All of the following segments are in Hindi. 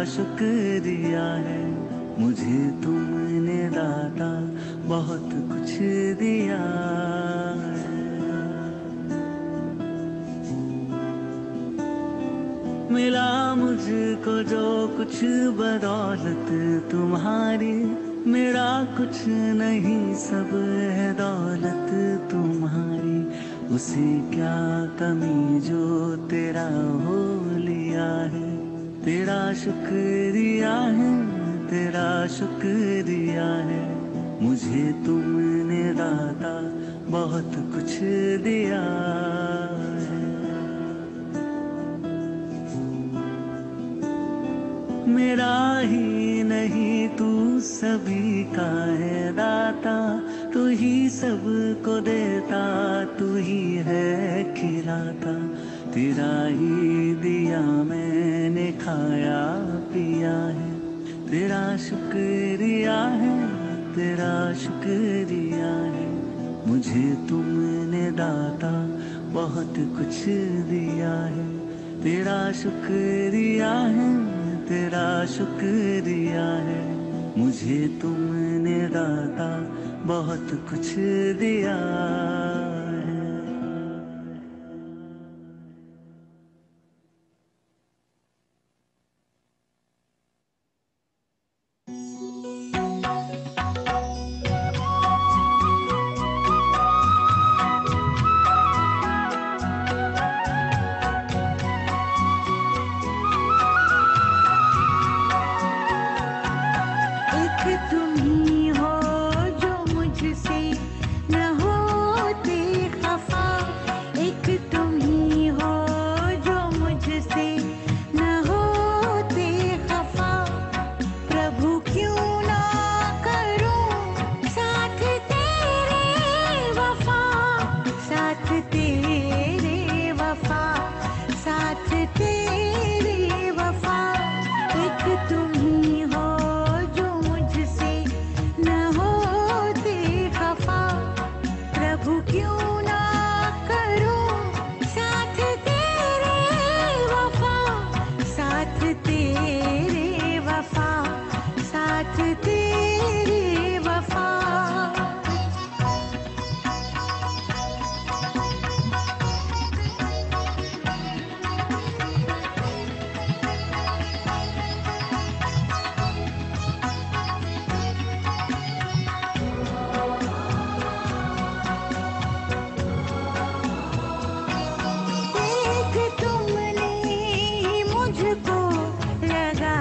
शुक्रिया है, मुझे तुमने दाता बहुत कुछ दिया है। मिला मुझको जो कुछ बदौलत तुम्हारी, मेरा कुछ नहीं सब है दौलत तुम्हारी। उसे क्या कमी जो तेरा हो लिया है, तेरा शुक्रिया है, तेरा शुक्रिया है, मुझे तुमने दाता बहुत कुछ दिया है। मेरा ही नहीं तू सभी का है दाता, तू ही सबको देता, तू ही है खिलाता। तेरा ही दिया मैंने खाया पिया है, तेरा शुक्रिया है, तेरा शुक्रिया है, मुझे तुमने दाता बहुत कुछ दिया है। तेरा शुक्रिया है, तेरा शुक्रिया है, मुझे तुमने दाता बहुत कुछ दिया है। तुमने मुझको लगा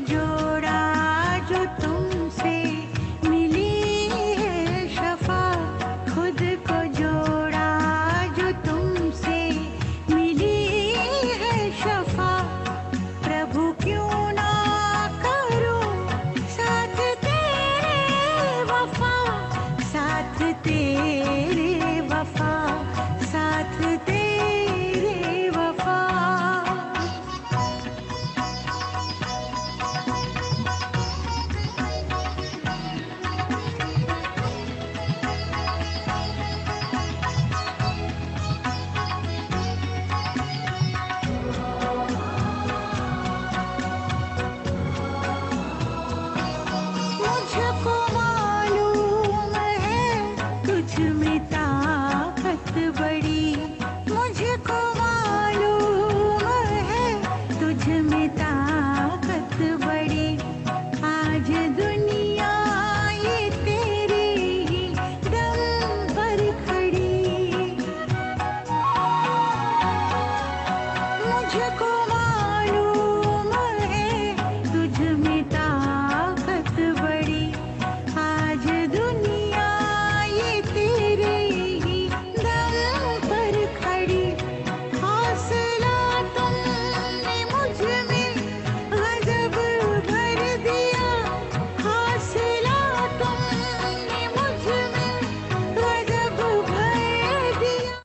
जोड़ा जो तुमसे मिली है शफा, खुद को जोड़ा जो तुमसे मिली है शफा। प्रभु क्यों ना करूं साथ तेरे वफा, साथ तेरे वफा, साथ तेरे वफा। मुझको मालूम है तुझ में ताकत बड़ी, मुझको मालूम है तुझ में ताकत बड़ी। आज दुनिया ये तेरे ही दम पर खड़ी, मुझको मालूम है तुझ में ताकत बड़ी। आज दुनिया ये तेरे ही दम पर खड़ी। हौसला तुमने मुझ में गजब भर दिया, हौसला तुमने मुझ में गजब भर दिया।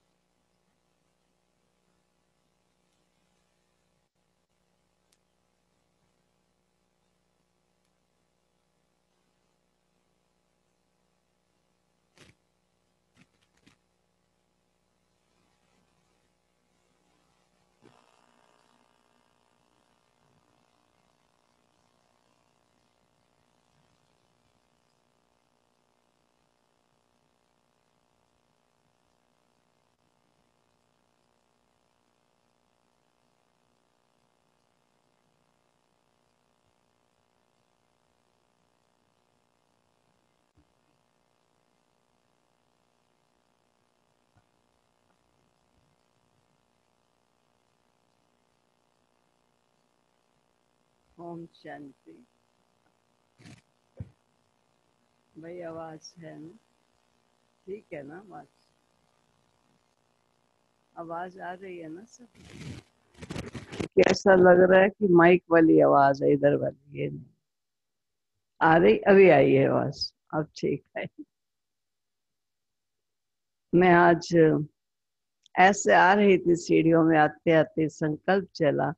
ओम शांति। भाई आवाज है ना? ठीक है ना? आवाज आ रही है ना सब? कैसा लग रहा है कि माइक वाली आवाज है, इधर वाली ये नहीं आ रही? अभी आई है आवाज, अब ठीक है। मैं आज ऐसे आ रही थी सीढ़ियों में, आते आते संकल्प चला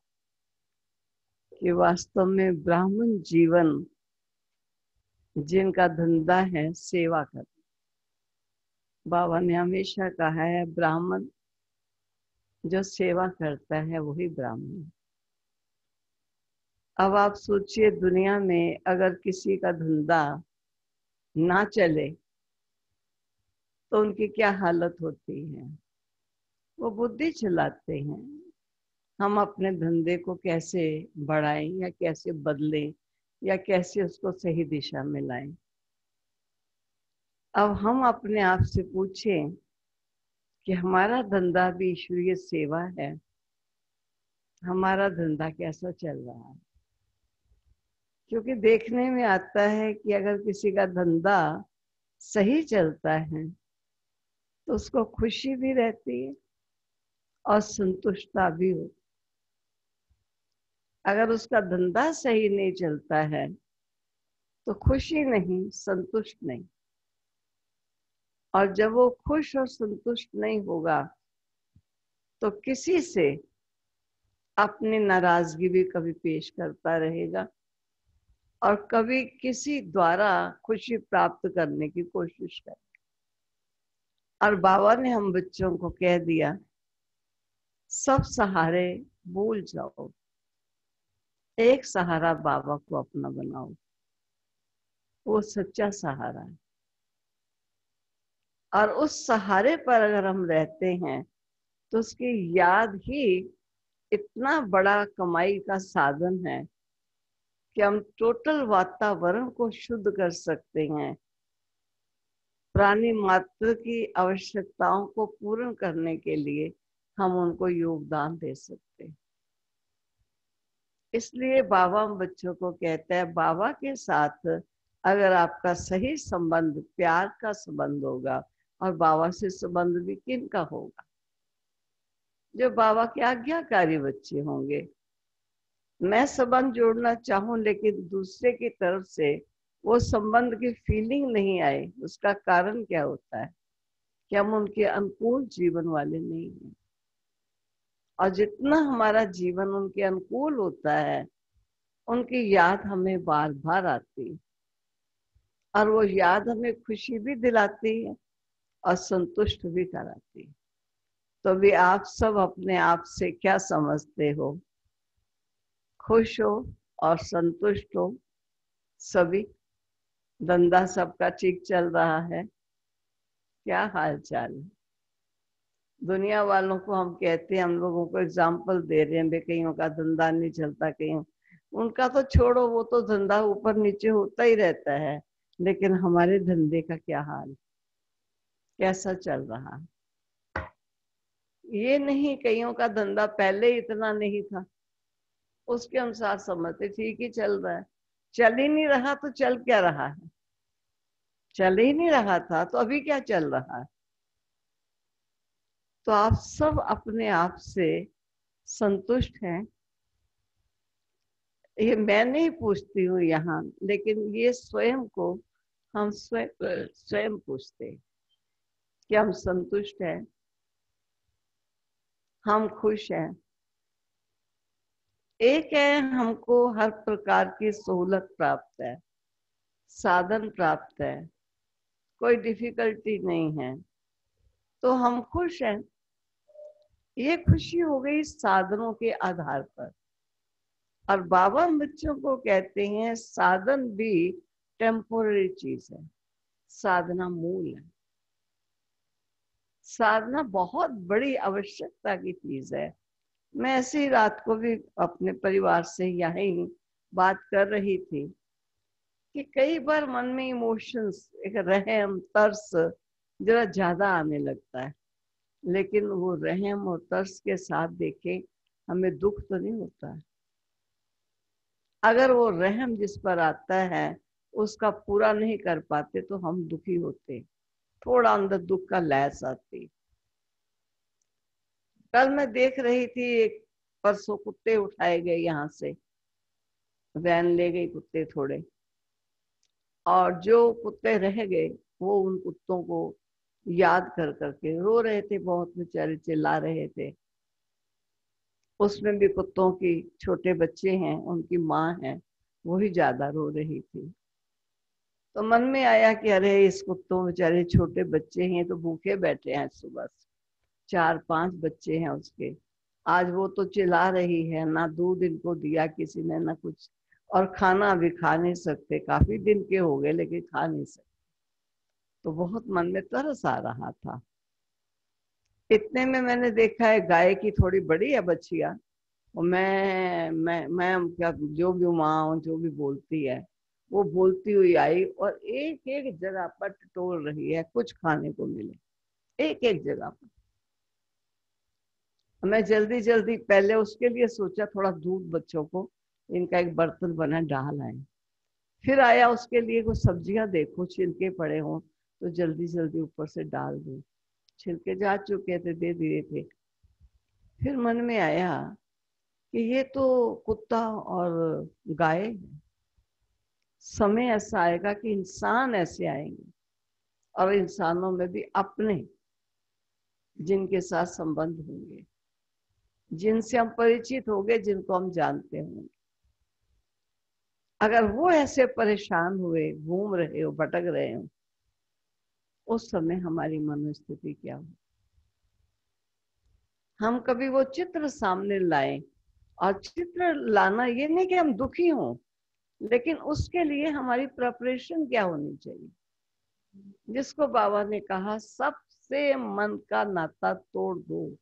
कि वास्तव में ब्राह्मण जीवन जिनका धंधा है सेवा करना, बाबा ने हमेशा कहा है ब्राह्मण जो सेवा करता है वही ब्राह्मण। अब आप सोचिए दुनिया में अगर किसी का धंधा ना चले तो उनकी क्या हालत होती है। वो बुद्धि चलाते हैं हम अपने धंधे को कैसे बढ़ाएं या कैसे बदलें या कैसे उसको सही दिशा में लाएं। अब हम अपने आप से पूछें कि हमारा धंधा भी ईश्वरीय सेवा है, हमारा धंधा कैसा चल रहा है। क्योंकि देखने में आता है कि अगर किसी का धंधा सही चलता है तो उसको खुशी भी रहती है और संतुष्टता भी हो। अगर उसका धंधा सही नहीं चलता है तो खुशी नहीं, संतुष्ट नहीं। और जब वो खुश और संतुष्ट नहीं होगा तो किसी से अपनी नाराजगी भी कभी पेश करता रहेगा और कभी किसी द्वारा खुशी प्राप्त करने की कोशिश करेगा। और बाबा ने हम बच्चों को कह दिया सब सहारे भूल जाओ, एक सहारा बाबा को अपना बनाओ, वो सच्चा सहारा है। और उस सहारे पर अगर हम रहते हैं तो उसकी याद ही इतना बड़ा कमाई का साधन है कि हम टोटल वातावरण को शुद्ध कर सकते हैं, प्राणी मात्र की आवश्यकताओं को पूर्ण करने के लिए हम उनको योगदान दे सकते हैं। इसलिए बाबा हम बच्चों को कहते हैं, बाबा के साथ अगर आपका सही संबंध प्यार का संबंध होगा, और बाबा से संबंध भी किन का होगा? जो बाबा के आज्ञाकारी बच्चे होंगे। मैं संबंध जोड़ना चाहूं लेकिन दूसरे की तरफ से वो संबंध की फीलिंग नहीं आए, उसका कारण क्या होता है कि हम उनके अनुकूल जीवन वाले नहीं हैं। और जितना हमारा जीवन उनके अनुकूल होता है, उनकी याद हमें बार बार आती है, और वो याद हमें खुशी भी दिलाती है और संतुष्ट भी कराती है। तो भी आप सब अपने आप से क्या समझते हो? खुश हो और संतुष्ट हो सभी? धंधा सबका ठीक चल रहा है? क्या हाल चाल है? दुनिया वालों को हम कहते हैं, हम लोगों को एग्जाम्पल दे रहे हैं, कईयों का धंधा नहीं चलता, कईयों, उनका तो छोड़ो, वो तो धंधा ऊपर नीचे होता ही रहता है, लेकिन हमारे धंधे का क्या हाल, कैसा चल रहा है? ये नहीं, कईयों का धंधा पहले इतना नहीं था, उसके अनुसार समझते ठीक ही चल रहा है। चल ही नहीं रहा तो चल क्या रहा है? चल ही नहीं रहा था तो अभी क्या चल रहा है? तो आप सब अपने आप से संतुष्ट हैं? ये मैं नहीं पूछती हूँ यहाँ, लेकिन ये स्वयं को हम स्वयं पूछते हैं कि हम संतुष्ट हैं, हम खुश हैं। एक है, हमको हर प्रकार की सहूलत प्राप्त है, साधन प्राप्त है, कोई डिफिकल्टी नहीं है, तो हम खुश हैं। ये खुशी हो गई साधनों के आधार पर। और बाबा बच्चों को कहते हैं साधन भी टेम्पोररी चीज है, साधना मूल है। साधना बहुत बड़ी आवश्यकता की चीज है। मैं ऐसे ही रात को भी अपने परिवार से यही बात कर रही थी कि कई बार मन में इमोशंस, एक रहम तरस जरा ज्यादा आने लगता है, लेकिन वो रहम और तरस के साथ देखें, हमें दुख तो नहीं होता है। अगर वो रहम जिस पर आता है उसका पूरा नहीं कर पाते तो हम दुखी होते, थोड़ा अंदर दुख का लहस आती। कल मैं देख रही थी, एक परसों कुत्ते उठाए गए, यहाँ से वैन ले गई कुत्ते थोड़े, और जो कुत्ते रह गए वो उन कुत्तों को याद कर करके रो रहे थे, बहुत बेचारे चिल्ला रहे थे। उसमें भी कुत्तों की छोटे बच्चे हैं, उनकी माँ है, वही ज्यादा रो रही थी। तो मन में आया कि अरे इस कुत्तों बेचारे छोटे बच्चे हैं तो भूखे बैठे हैं, सुबह से 4-5 बच्चे हैं उसके, आज वो तो चिल्ला रही है, ना दूध इनको दिया किसी ने ना कुछ, और खाना भी खा नहीं सकते, काफी दिन के हो गए लेकिन खा नहीं सकते। तो बहुत मन में तरस आ रहा था। इतने में मैंने देखा है गाय की थोड़ी बड़ी है बच्चिया, और मैं क्या, जो भी माँ जो भी बोलती है वो बोलती हुई आई और एक एक जगह पर टटोल रही है, कुछ खाने को मिले, एक एक जगह पर। मैं जल्दी जल्दी पहले उसके लिए सोचा थोड़ा दूध बच्चों को, इनका एक बर्तन बना डाल आए। फिर आया उसके लिए कुछ सब्जियां, देखो छिलके पड़े हों तो जल्दी जल्दी ऊपर से डाल दूं, छिलके जा चुके थे, दे दिए थे। फिर मन में आया कि ये तो कुत्ता और गाय है, समय ऐसा आएगा कि इंसान ऐसे आएंगे, और इंसानों में भी अपने जिनके साथ संबंध होंगे, जिनसे हम परिचित होंगे, जिनको हम जानते होंगे। अगर वो ऐसे परेशान हुए, घूम रहे हो, भटक रहे हो, उस समय हमारी मनोस्थिति क्या हो? हम कभी वो चित्र सामने लाएं, और चित्र लाना ये नहीं कि हम दुखी हों, लेकिन उसके लिए हमारी प्रिपरेशन क्या होनी चाहिए? जिसको बाबा ने कहा सबसे मन का नाता तोड़ दो।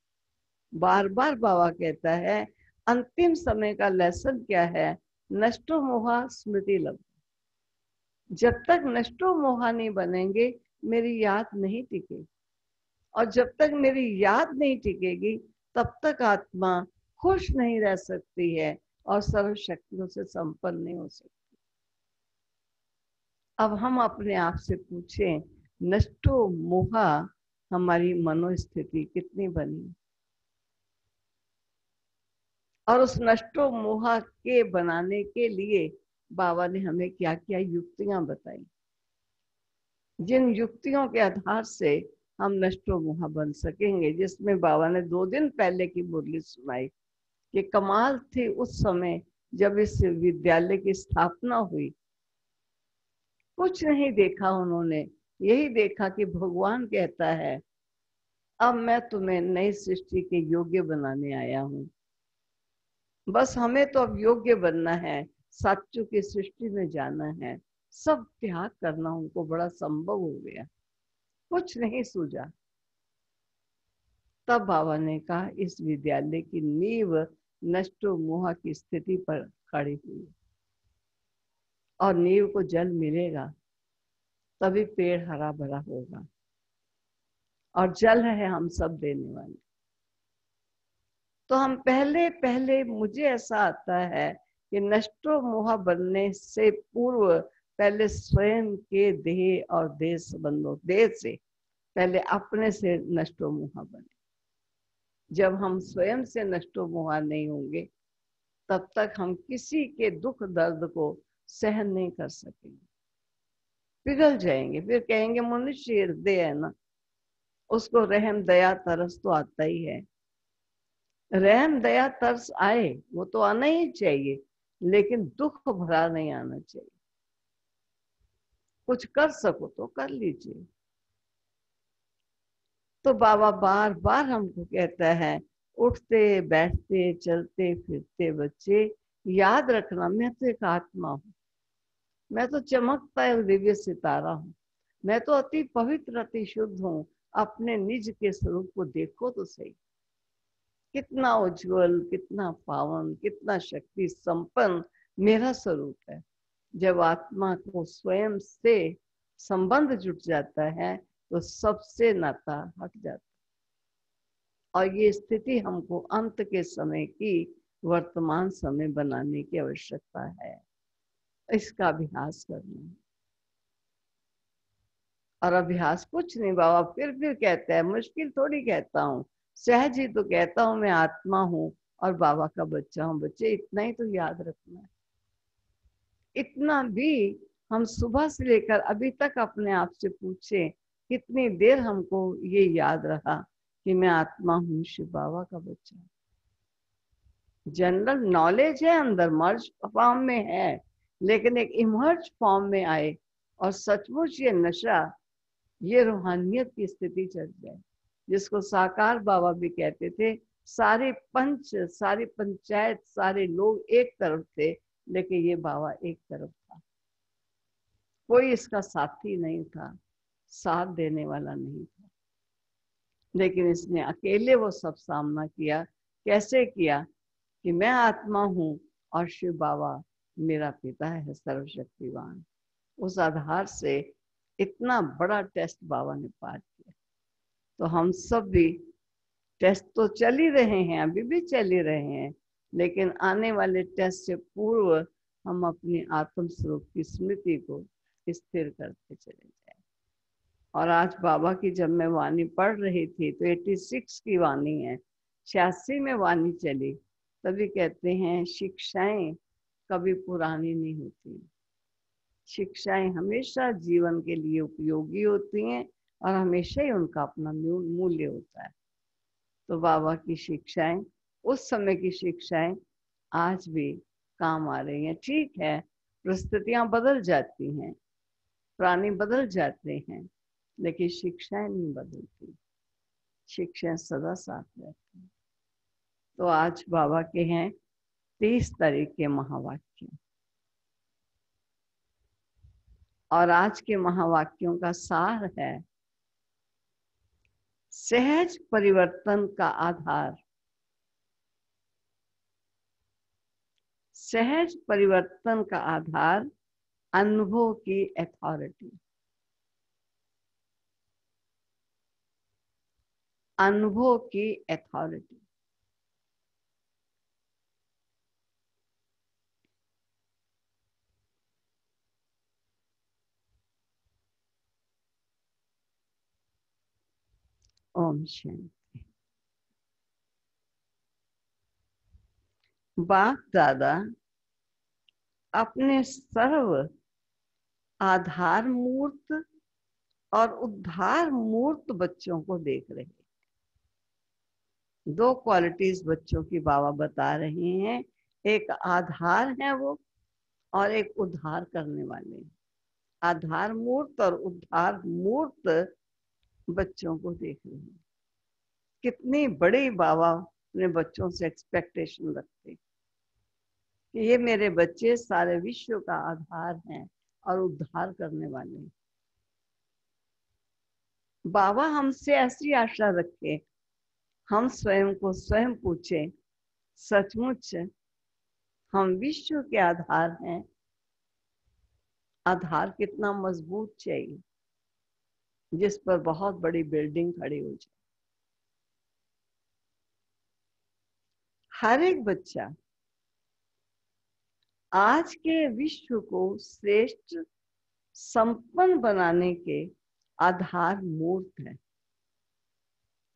बार बार बाबा कहता है अंतिम समय का लेसन क्या है? नष्टो मोहा स्मृति लभ। जब तक नष्टो मोहा नहीं बनेंगे मेरी याद नहीं टिकेगी, और जब तक मेरी याद नहीं टिकेगी तब तक आत्मा खुश नहीं रह सकती है, और सर्व शक्तियों से संपन्न नहीं हो सकती। अब हम अपने आप से पूछें, नष्टो मोहा हमारी मनोस्थिति कितनी बनी, और उस नष्टो मोहा के बनाने के लिए बाबा ने हमें क्या क्या युक्तियां बताई, जिन युक्तियों के आधार से हम नष्टो मोहा बन सकेंगे। जिसमें बाबा ने 2 दिन पहले की मुरली सुनाई कि कमाल थी उस समय जब इस विद्यालय की स्थापना हुई। कुछ नहीं देखा उन्होंने, यही देखा कि भगवान कहता है अब मैं तुम्हें नई सृष्टि के योग्य बनाने आया हूं। बस हमें तो अब योग्य बनना है, साचू की सृष्टि में जाना है। सब त्याग करना उनको बड़ा संभव हो गया, कुछ नहीं सूझा। तब बाबा ने कहा इस विद्यालय की नींव नष्टो मोह की स्थिति पर खड़ी हुई, और नींव को जल मिलेगा तभी पेड़ हरा भरा होगा, और जल है हम सब देने वाले। तो हम पहले पहले मुझे ऐसा आता है कि नष्टो मोह बनने से पूर्व पहले स्वयं के देह और देह संबंधों, देह से पहले अपने से नष्टो मोह बने। जब हम स्वयं से नष्टो मोह नहीं होंगे तब तक हम किसी के दुख दर्द को सहन नहीं कर सकेंगे, पिघल जाएंगे। फिर कहेंगे मनुष्य हृदय है ना, उसको रहम दया तरस तो आता ही है। रहम दया तरस आए, वो तो आना ही चाहिए, लेकिन दुख भरा नहीं आना चाहिए। कुछ कर सको तो कर लीजिए। तो बाबा बार बार हमको कहता है, उठते बैठते चलते फिरते बच्चे याद रखना मैं तो एक आत्मा हूं, मैं तो चमकता है दिव्य सितारा हूं, मैं तो अति पवित्र अति शुद्ध हूं। अपने निज के स्वरूप को देखो तो सही, कितना उज्जवल, कितना पावन, कितना शक्ति संपन्न मेरा स्वरूप है। जब आत्मा को स्वयं से संबंध जुट जाता है तो सबसे नाता हट जाता है। और ये स्थिति हमको अंत के समय की वर्तमान समय बनाने की आवश्यकता है, इसका अभ्यास करना है। और अभ्यास कुछ नहीं, बाबा फिर कहता है, मुश्किल थोड़ी कहता हूँ, सहज ही तो कहता हूँ मैं आत्मा हूँ और बाबा का बच्चा हूँ। बच्चे इतना ही तो याद रखना है। इतना भी हम सुबह से लेकर अभी तक अपने आप से पूछे, कितनी देर हमको ये याद रहा कि मैं आत्मा हूँ, शिव बाबा का बच्चा। जनरल नॉलेज है, अंदर मर्ज फॉर्म में है, लेकिन एक इमर्ज फॉर्म में आए और सचमुच ये नशा, ये रूहानियत की स्थिति चल जाए, जिसको साकार बाबा भी कहते थे। सारे पंच, सारी पंचायत, सारे लोग एक तरफ थे, लेकिन ये बाबा एक तरफ था। कोई इसका साथी नहीं था, साथ देने वाला नहीं था, लेकिन इसने अकेले वो सब सामना किया। कैसे किया कि मैं आत्मा हूँ और शिव बाबा मेरा पिता है सर्वशक्तिवान। उस आधार से इतना बड़ा टेस्ट बाबा ने पार किया। तो हम सब भी टेस्ट तो चल ही रहे हैं, अभी भी चल ही रहे हैं, लेकिन आने वाले टेस्ट से पूर्व हम अपनी आत्म स्वरूप की स्मृति को स्थिर करते चले जाए। और आज बाबा की जब मैं वाणी पढ़ रही थी तो 86 की वाणी है, 86 में वाणी चली, तभी कहते हैं शिक्षाएं कभी पुरानी नहीं होती, शिक्षाएं हमेशा जीवन के लिए उपयोगी होती हैं और हमेशा ही उनका अपना मूल्य होता है। तो बाबा की शिक्षाएं, उस समय की शिक्षाएं आज भी काम आ रही हैं। ठीक है, परिस्थितियां बदल जाती हैं, प्राणी बदल जाते हैं, लेकिन शिक्षाएं नहीं बदलती, शिक्षाएं सदा साथ रहती हैं। तो आज बाबा के हैं 30 तारीख के महावाक्य, और आज के महावाक्यों का सार है, सहज परिवर्तन का आधार, सहज परिवर्तन का आधार अनुभव की अथॉरिटी, अनुभव की अथॉरिटी। ओम शांति। बाप दादा अपने सर्व आधार मूर्त और उद्धार मूर्त बच्चों को देख रहे हैं। दो क्वालिटीज बच्चों की बाबा बता रहे हैं, एक आधार है वो और एक उद्धार करने वाले। आधार मूर्त और उद्धार मूर्त बच्चों को देख रहे हैं। कितनी बड़ी बाबा अपने बच्चों से एक्सपेक्टेशन रखते कि ये मेरे बच्चे सारे विश्व का आधार हैं और उद्धार करने वाले हैं। बाबा हमसे ऐसी आशा रखे, हम स्वयं को स्वयं पूछे, सचमुच हम विश्व के आधार हैं? आधार कितना मजबूत चाहिए जिस पर बहुत बड़ी बिल्डिंग खड़ी हो जाए। हर एक बच्चा आज के विश्व को श्रेष्ठ संपन्न बनाने के आधार मूर्त है।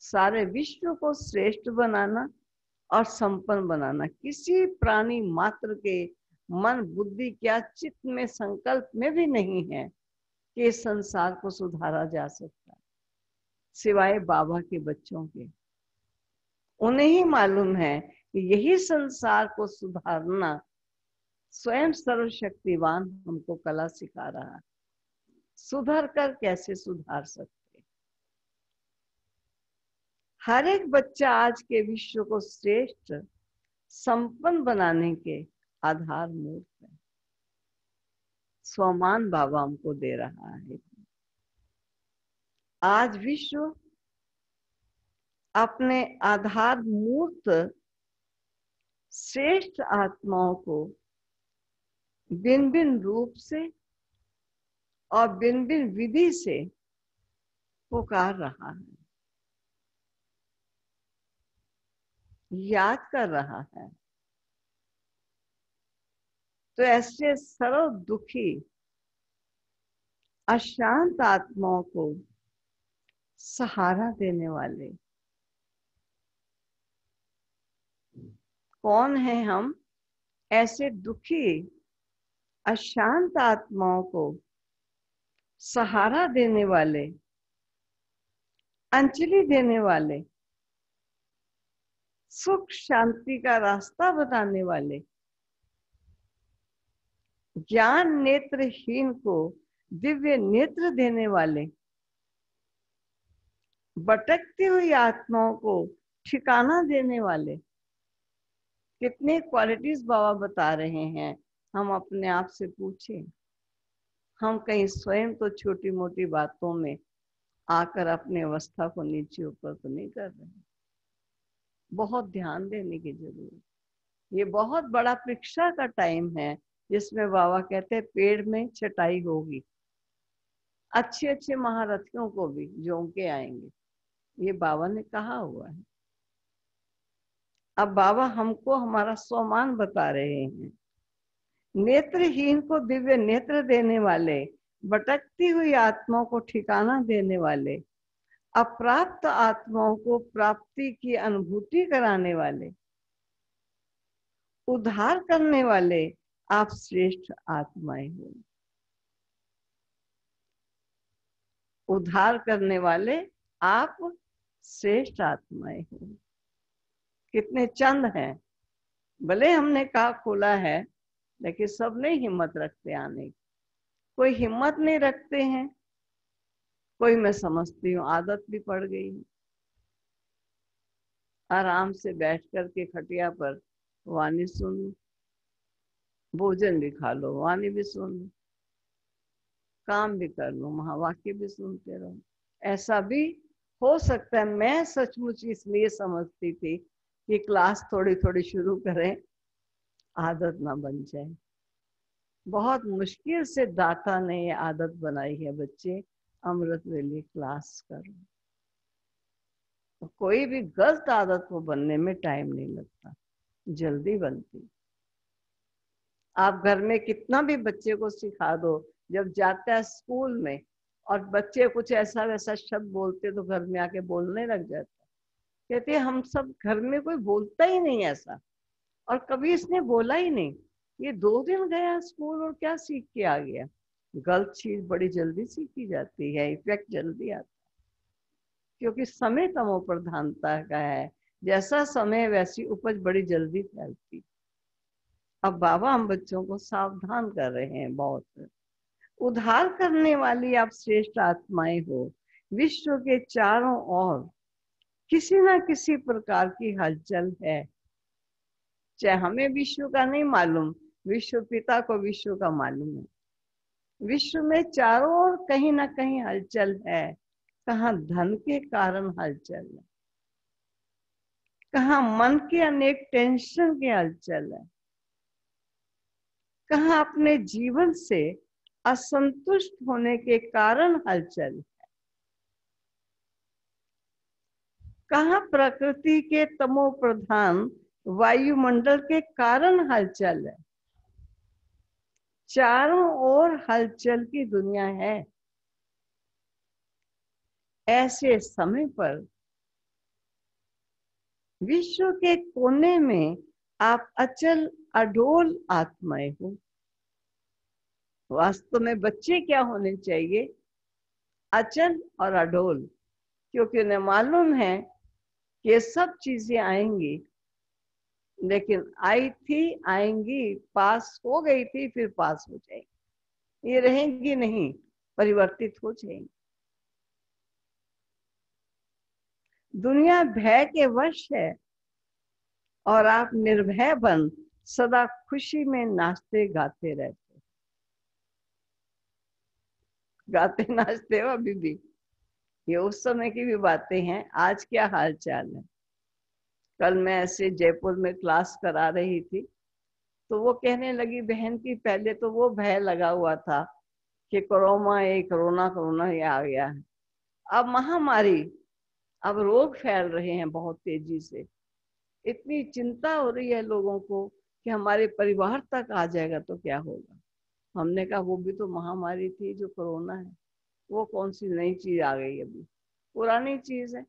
सारे विश्व को श्रेष्ठ बनाना और संपन्न बनाना किसी प्राणी मात्र के मन बुद्धि क्या चित्त में संकल्प में भी नहीं है कि इस संसार को सुधारा जा सकता है, सिवाय बाबा के बच्चों के। उन्हें ही मालूम है कि यही संसार को सुधारना स्वयं सर्वशक्तिवान हमको कला सिखा रहा है। सुधर कर कैसे सुधार सकते? हर एक बच्चा आज के विश्व को श्रेष्ठ संपन्न बनाने के आधार मूर्त है। स्वमान बाबा हमको दे रहा है। आज विश्व अपने आधार मूर्त श्रेष्ठ आत्माओं को भिन्न भिन्न रूप से और भिन्न भिन्न विधि से पुकार रहा है, याद कर रहा है। तो ऐसे सर्व दुखी अशांत आत्माओं को सहारा देने वाले कौन है हम? ऐसे दुखी अशांत आत्माओं को सहारा देने वाले, अंजलि देने वाले, सुख शांति का रास्ता बताने वाले, ज्ञान नेत्रहीन को दिव्य नेत्र देने वाले, भटकती हुई आत्माओं को ठिकाना देने वाले। कितने क्वालिटीज बाबा बता रहे हैं। हम अपने आप से पूछें, हम कहीं स्वयं तो छोटी मोटी बातों में आकर अपनी अवस्था को नीचे ऊपर तो नहीं कर रहे। बहुत ध्यान देने की जरूरत। ये बहुत बड़ा परीक्षा का टाइम है जिसमें बाबा कहते हैं पेड़ में छटाई होगी। अच्छे अच्छे महारथियों को भी झोंके आएंगे, ये बाबा ने कहा हुआ है। अब बाबा हमको हमारा स्वमान बता रहे हैं। नेत्रहीन को दिव्य नेत्र देने वाले, भटकती हुई आत्माओं को ठिकाना देने वाले, अप्राप्त आत्माओं को प्राप्ति की अनुभूति कराने वाले, उद्धार करने वाले आप श्रेष्ठ आत्माएं हो। उद्धार करने वाले आप श्रेष्ठ आत्माएं हो। कितने चंद हैं। भले हमने कहा खुला है, लेकिन सब नहीं हिम्मत रखते आने की। कोई हिम्मत नहीं रखते हैं, कोई मैं समझती हूँ आदत भी पड़ गई है। आराम से बैठ करके खटिया पर वाणी सुन लो, भोजन भी खा लो, वाणी भी सुन लो, काम भी कर लो, महावाक्य भी सुनते रहो। ऐसा भी हो सकता है। मैं सचमुच इसलिए समझती थी कि क्लास थोड़ी थोड़ी शुरू करें, आदत ना बन जाए। बहुत मुश्किल से दाता ने ये आदत बनाई है, बच्चे अमृत वेले क्लास करो। तो कोई भी गलत आदत को बनने में टाइम नहीं लगता, जल्दी बनती। आप घर में कितना भी बच्चे को सिखा दो, जब जाता है स्कूल में और बच्चे कुछ ऐसा वैसा शब्द बोलते तो घर में आके बोलने लग जाते। कहते हम सब घर में कोई बोलता ही नहीं ऐसा, और कभी इसने बोला ही नहीं। ये 2 दिन गया स्कूल और क्या सीख के आ गया। गलत चीज बड़ी जल्दी सीखी जाती है, इफेक्ट जल्दी आता है, क्योंकि समय तमो प्रधानता का है। जैसा समय वैसी उपज बड़ी जल्दी फैलती। अब बाबा हम बच्चों को सावधान कर रहे हैं बहुत। उद्धार करने वाली आप श्रेष्ठ आत्माएं हो। विश्व के चारों ओर किसी ना किसी प्रकार की हलचल है, चाहे हमें विश्व का नहीं मालूम, विश्व पिता को विश्व का मालूम है। विश्व में चारों ओर कहीं ना कहीं हलचल है। कहाँ धन के कारण हलचल है, कहाँ मन के अनेक टेंशन के हलचल है, कहाँ अपने जीवन से असंतुष्ट होने के कारण हलचल है, कहाँ प्रकृति के तमो प्रधान वायुमंडल के कारण हलचल है। चारों ओर हलचल की दुनिया है। ऐसे समय पर विश्व के कोने में आप अचल अडोल आत्माएं हो। वास्तव में बच्चे क्या होने चाहिए? अचल और अडोल, क्योंकि उन्हें मालूम है कि ये सब चीजें आएंगी, लेकिन आई थी, आएंगी, पास हो गई थी, फिर पास हो जाएंगी, ये रहेंगी नहीं, परिवर्तित हो जाएंगी। दुनिया भय के वश है और आप निर्भय बन सदा खुशी में नाचते गाते रहते। गाते नाचते हो अभी भी। ये उस समय की भी बातें हैं। आज क्या हाल चाल है? कल मैं ऐसे जयपुर में क्लास करा रही थी, तो वो कहने लगी बहन की पहले तो वो भय लगा हुआ था कि कोरोना कोरोना ये आ गया है, अब महामारी, अब रोग फैल रहे हैं बहुत तेजी से। इतनी चिंता हो रही है लोगों को कि हमारे परिवार तक आ जाएगा तो क्या होगा। हमने कहा वो भी तो महामारी थी जो कोरोना है, वो कौन सी नई चीज आ गई, अभी पुरानी चीज है।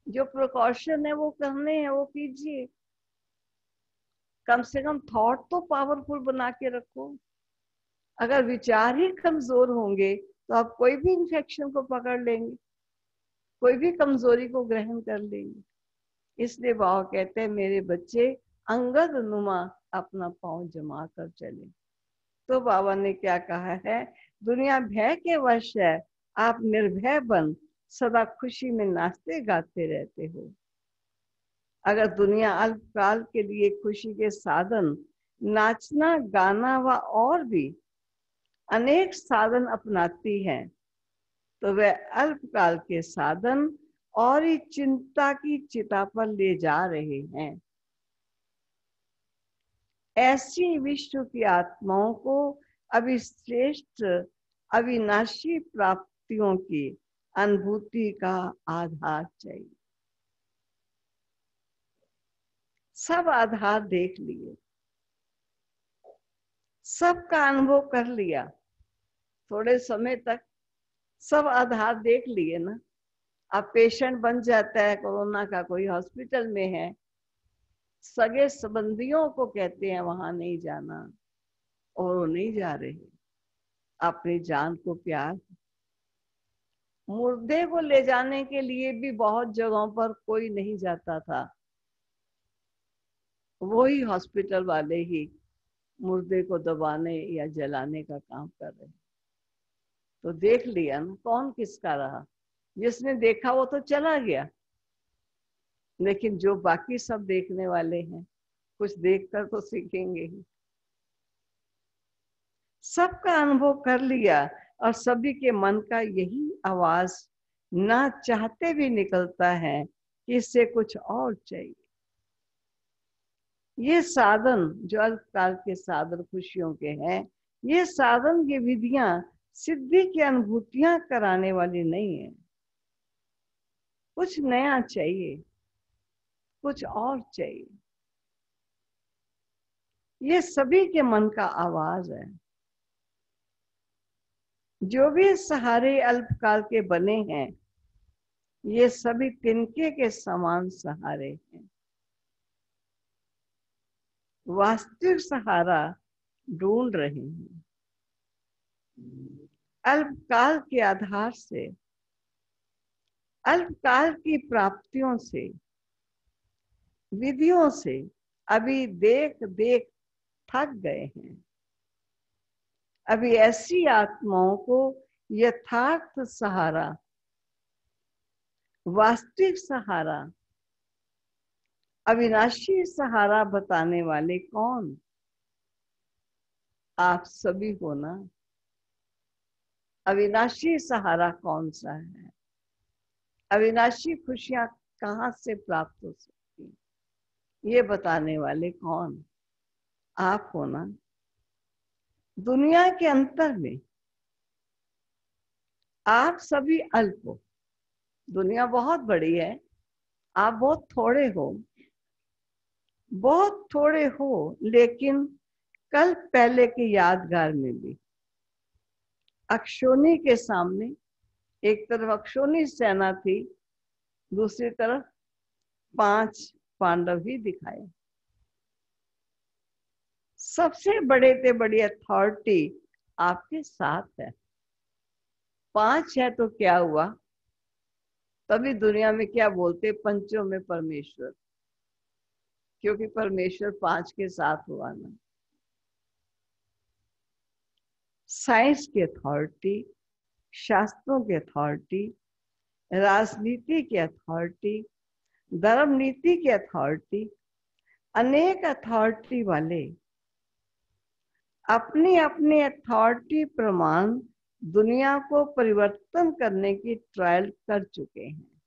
जो प्रिकॉशन है वो करने हैं, वो कीजिए। कम से कम थॉट तो पावरफुल बना के रखो। अगर विचार ही कमजोर होंगे तो आप कोई भी इन्फेक्शन को पकड़ लेंगे, कोई भी कमजोरी को ग्रहण कर लेंगे। इसलिए बाबा कहते हैं मेरे बच्चे अंगद नुमा अपना पांव जमा कर चले। तो बाबा ने क्या कहा है? दुनिया भय के वश है, आप निर्भय बन सदा खुशी में नाचते गाते रहते हो। अगर दुनिया अल्पकाल के लिए खुशी के साधन नाचना गाना व और भी अनेक साधन अपनाती है, तो वह अल्पकाल के साधन और ही चिंता की चिता पर ले जा रहे हैं। ऐसी विश्व की आत्माओं को अभी श्रेष्ठ अविनाशी प्राप्तियों की अनुभूति का आधार चाहिए। सब आधार देख लिए, सबका अनुभव कर लिया, थोड़े समय तक सब आधार देख लिए ना। अब पेशेंट बन जाता है कोरोना का, कोई हॉस्पिटल में है, सगे संबंधियों को कहते हैं वहां नहीं जाना, और वो नहीं जा रहे। अपनी जान को प्यार। मुर्दे को ले जाने के लिए भी बहुत जगहों पर कोई नहीं जाता था, वही हॉस्पिटल वाले ही मुर्दे को दबाने या जलाने का काम कर रहे। तो देख लिया ना कौन किसका रहा। जिसने देखा वो तो चला गया, लेकिन जो बाकी सब देखने वाले हैं कुछ देखकर तो सीखेंगे ही। सबका अनुभव कर लिया और सभी के मन का यही आवाज ना चाहते भी निकलता है कि इससे कुछ और चाहिए। ये साधन जो अल्पकाल के साधन खुशियों के हैं, ये साधन की विधियां सिद्धि की अनुभूतियां कराने वाली नहीं है। कुछ नया चाहिए, कुछ और चाहिए। ये सभी के मन का आवाज है। जो भी सहारे अल्पकाल के बने हैं, ये सभी तिनके के समान सहारे हैं। वास्तविक सहारा ढूंढ रहे हैं। अल्पकाल के आधार से, अल्पकाल की प्राप्तियों से, विधियों से अभी देख देख थक गए हैं। अभी ऐसी आत्माओं को यथार्थ सहारा, वास्तविक सहारा, अविनाशी सहारा बताने वाले कौन? आप सभी हो ना। अविनाशी सहारा कौन सा है? अविनाशी खुशियां कहाँ से प्राप्त हो सकती, ये बताने वाले कौन? आप हो ना। दुनिया के अंतर में आप सभी अल्प हो। दुनिया बहुत बड़ी है, आप बहुत थोड़े हो, बहुत थोड़े हो। लेकिन कल पहले के यादगार में भी अक्षोनी के सामने एक तरफ अक्षोनी सेना थी, दूसरी तरफ 5 पांडव ही दिखाए। सबसे बड़े से बड़ी अथॉरिटी आपके साथ है। 5 है तो क्या हुआ? तभी दुनिया में क्या बोलते, पंचों में परमेश्वर, क्योंकि परमेश्वर 5 के साथ हुआ ना। साइंस की अथॉरिटी, शास्त्रों की अथॉरिटी, राजनीति की अथॉरिटी, धर्म नीति की अथॉरिटी, अनेक अथॉरिटी वाले अपनी अपनी अथॉरिटी प्रमाण दुनिया को परिवर्तन करने की ट्रायल कर चुके हैं।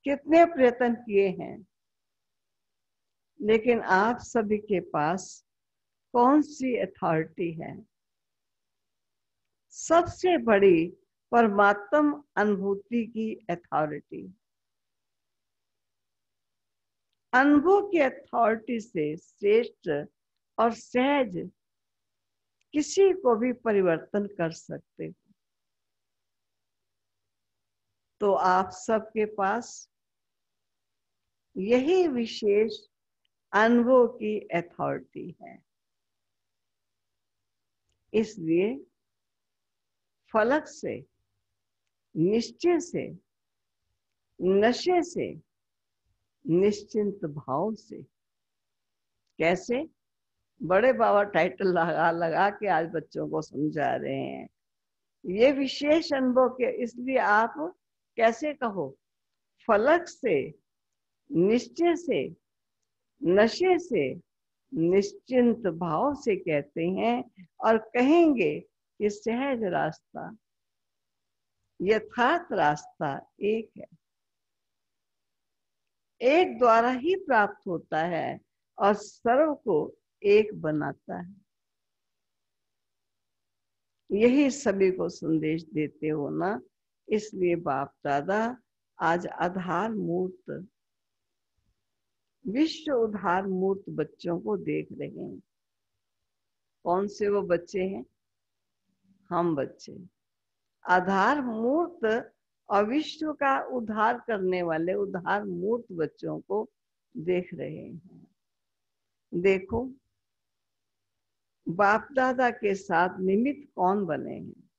कितने प्रयत्न किए हैं, लेकिन आप सभी के पास कौन सी अथॉरिटी है? सबसे बड़ी परमात्म अनुभूति की अथॉरिटी। अनुभव की अथॉरिटी से श्रेष्ठ और सहज किसी को भी परिवर्तन कर सकते हो। तो आप सबके पास यही विशेष अनुभव की अथॉरिटी है। इसलिए फलक से, निश्चय से, नशे से, निश्चिंत भाव से। कैसे? बड़े बाबा टाइटल लगा लगा के आज बच्चों को समझा रहे हैं। ये विशेष अनुभव के, इसलिए आप कैसे कहो? फलक से, निश्चय से, नशे से, निश्चिंत भाव से कहते हैं। और कहेंगे कि सहज रास्ता, यथार्थ रास्ता एक है, एक द्वारा ही प्राप्त होता है और सर्व को एक बनाता है। यही सभी को संदेश देते हो ना। इसलिए बाप दादा आज आधार मूर्त, विश्व उद्धार मूर्त बच्चों को देख रहे हैं। कौन से वो बच्चे हैं? हम बच्चे आधार मूर्त और विश्व का उद्धार करने वाले उद्धार मूर्त बच्चों को देख रहे हैं। देखो बाप दादा के साथ निमित्त कौन बने हैं?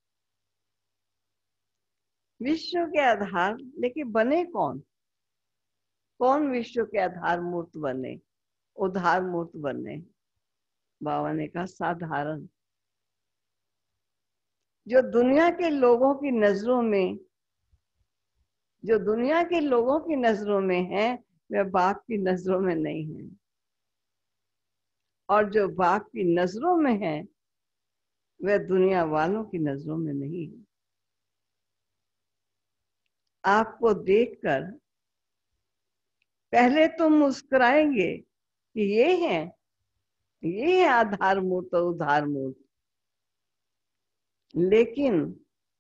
विश्व के आधार, लेकिन बने कौन? कौन विश्व के आधार मूर्त बने, उद्धार मूर्त बने? बाबा ने कहा साधारण। जो दुनिया के लोगों की नजरों में, जो दुनिया के लोगों की नजरों में है, वह बाप की नजरों में नहीं है। और जो बाप की नजरों में है, वह दुनिया वालों की नजरों में नहीं है। आपको देखकर पहले तो मुस्कुराएंगे कि ये है आधार मूर्त और उद्धार मूर्त। लेकिन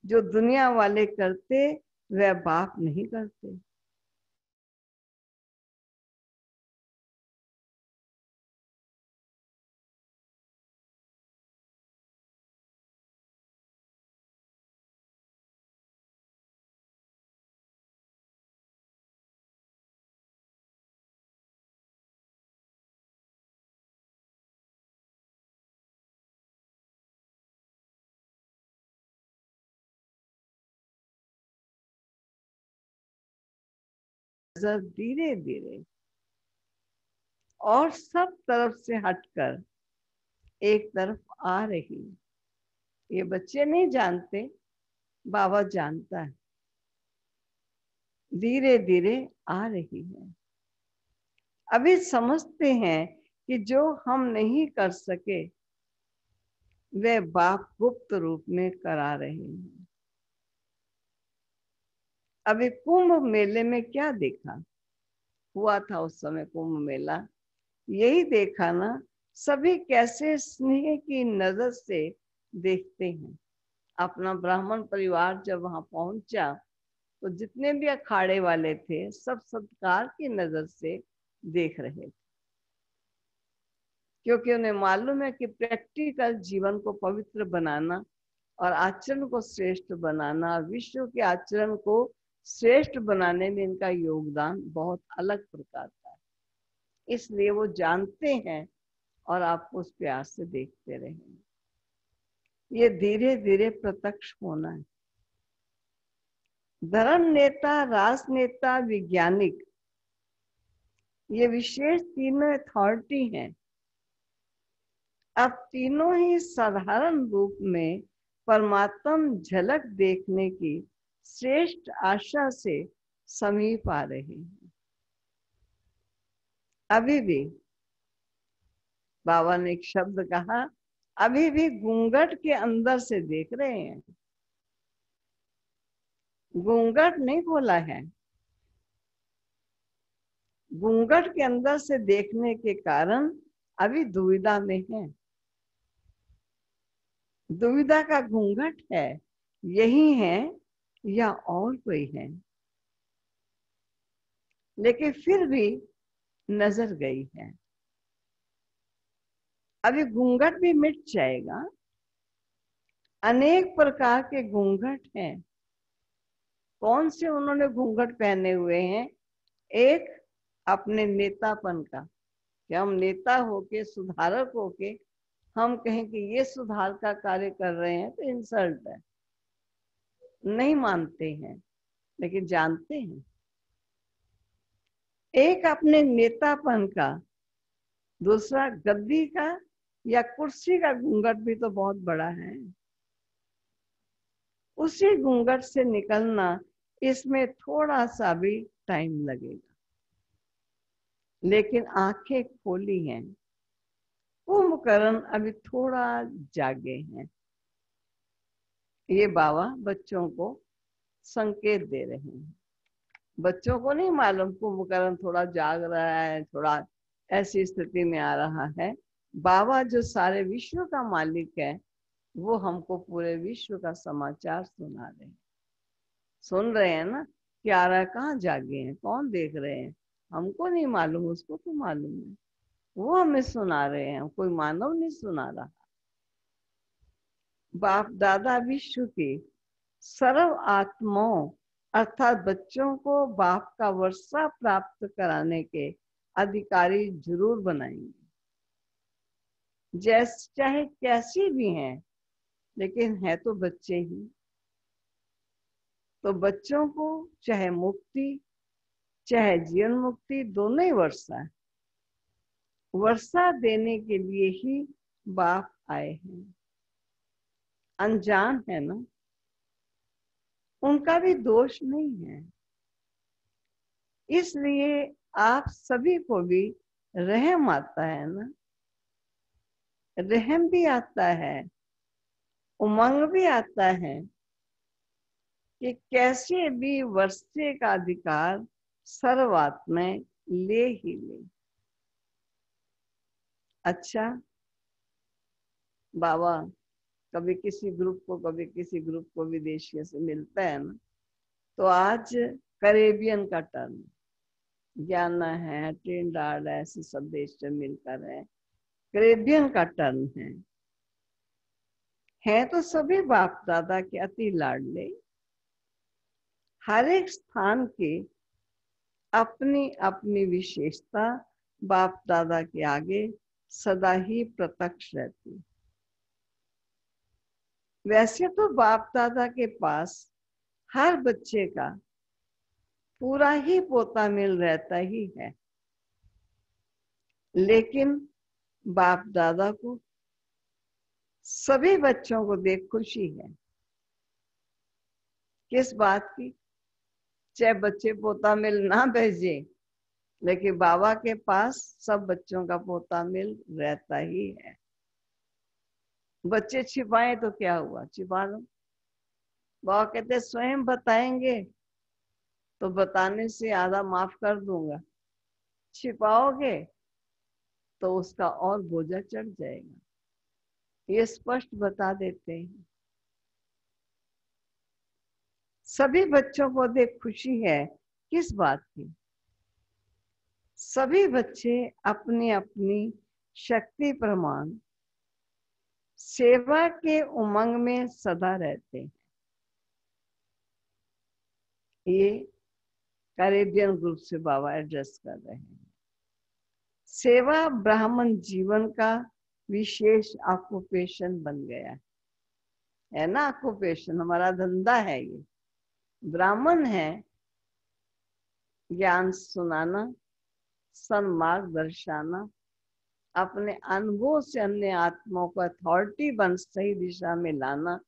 जो दुनिया वाले करते, वह बाप नहीं करते। नजर धीरे धीरे और सब तरफ से हटकर एक तरफ आ रही है। ये बच्चे नहीं जानते, बाबा जानता है। धीरे धीरे आ रही है। अभी समझते हैं कि जो हम नहीं कर सके वे बाप गुप्त रूप में करा रहे हैं। अभी कुंभ मेले में क्या देखा हुआ था उस समय? कुंभ मेला यही देखा ना, सभी कैसे स्नेह की नजर से देखते हैं। अपना ब्राह्मण परिवार जब वहां पहुंचा तो जितने भी अखाड़े वाले थे सब सत्कार की नजर से देख रहे थे, क्योंकि उन्हें मालूम है कि प्रैक्टिकल जीवन को पवित्र बनाना और आचरण को श्रेष्ठ बनाना, विश्व के आचरण को श्रेष्ठ बनाने में इनका योगदान बहुत अलग प्रकार का है। इसलिए वो जानते हैं और आपको उस प्यार से देखते रहेंगे। ये धीरे धीरे प्रत्यक्ष होना है। धर्म नेता, राजनेता, वैज्ञानिक, ये विशेष तीनों अथॉरिटी हैं। अब तीनों ही साधारण रूप में परमात्मा झलक देखने की श्रेष्ठ आशा से समीप आ रहे हैं। अभी भी बाबा ने एक शब्द कहा, अभी भी घूंघट के अंदर से देख रहे हैं। घूंघट नहीं खोला है। घूंघट के अंदर से देखने के कारण अभी दुविधा में है। दुविधा का घूंघट है, यही है या और कोई है। लेकिन फिर भी नजर गई है। अभी घूंघट भी मिट जाएगा। अनेक प्रकार के घूंघट हैं। कौन से उन्होंने घूंघट पहने हुए हैं? एक अपने नेतापन का, कि हम नेता होके, सुधारक होके हम कहें कि ये सुधार का कार्य कर रहे हैं, तो इंसल्ट है। नहीं मानते हैं लेकिन जानते हैं। एक अपने नेतापन का, दूसरा गद्दी का या कुर्सी का घूंघट भी तो बहुत बड़ा है। उसी घूंघट से निकलना, इसमें थोड़ा सा भी टाइम लगेगा, लेकिन आंखें खोली हैं। कुंभकर्ण अभी थोड़ा जागे हैं। ये बाबा बच्चों को संकेत दे रहे हैं। बच्चों को नहीं मालूम कुंभकर्ण थोड़ा जाग रहा है, थोड़ा ऐसी स्थिति में आ रहा है। बाबा जो सारे विश्व का मालिक है, वो हमको पूरे विश्व का समाचार सुना रहे हैं। सुन रहे हैं ना कि आ रहा है, कहाँ जागे हैं, कौन देख रहे हैं, हमको नहीं मालूम, उसको तो मालूम है। वो हमें सुना रहे हैं, कोई मानव नहीं सुना रहा। बाप दादा विश्व के सर्व आत्माओं अर्थात बच्चों को बाप का वर्षा प्राप्त कराने के अधिकारी जरूर बनाएंगे। जैसे चाहे कैसी भी हैं, लेकिन है तो बच्चे ही। तो बच्चों को चाहे मुक्ति चाहे जीवन मुक्ति दोनों ही वर्षा है। वर्षा देने के लिए ही बाप आए हैं। अनजान है ना, उनका भी दोष नहीं है। इसलिए आप सभी को भी रहम आता है ना, रहम भी आता है, उमंग भी आता है कि कैसे भी वर्षे का अधिकार सर्वात्माएं ले ही ले। अच्छा, बाबा कभी किसी ग्रुप को, कभी किसी ग्रुप को विदेशियों से मिलता है ना, तो आज करेबियन का टर्न, ज्ञाना है, ट्रिनिडाड, ऐसे सब देश से मिलकर है, करेबियन का टर्न है तो सभी बाप दादा के अति लाडले। हर एक स्थान के अपनी अपनी विशेषता बाप दादा के आगे सदा ही प्रत्यक्ष रहती। वैसे तो बाप दादा के पास हर बच्चे का पूरा ही पोता मिल रहता ही है, लेकिन बाप दादा को सभी बच्चों को देख खुशी है। किस बात की? चाहे बच्चे पोता मिल ना भेजे, लेकिन बाबा के पास सब बच्चों का पोता मिल रहता ही है। बच्चे छिपाए तो क्या हुआ, छिपा लो। बाबा कहते स्वयं बताएंगे तो बताने से आधा माफ कर दूंगा, छिपाओगे तो उसका और बोझा चढ़ जाएगा। ये स्पष्ट बता देते हैं। सभी बच्चों को देख खुशी है। किस बात की? सभी बच्चे अपनी अपनी शक्ति प्रमाण सेवा के उमंग में सदा रहते हैं। ये कैरेबियन ग्रुप से बाबा एड्रेस कर रहे हैं। सेवा ब्राह्मण जीवन का विशेष ऑक्यूपेशन बन गया है ना। ऑक्यूपेशन हमारा धंधा है। ये ब्राह्मण है ज्ञान सुनाना, सन्मार्ग दर्शाना, अपने अनुभव से अन्य आत्माओं को अथॉरिटी बन सही दिशा में लाना,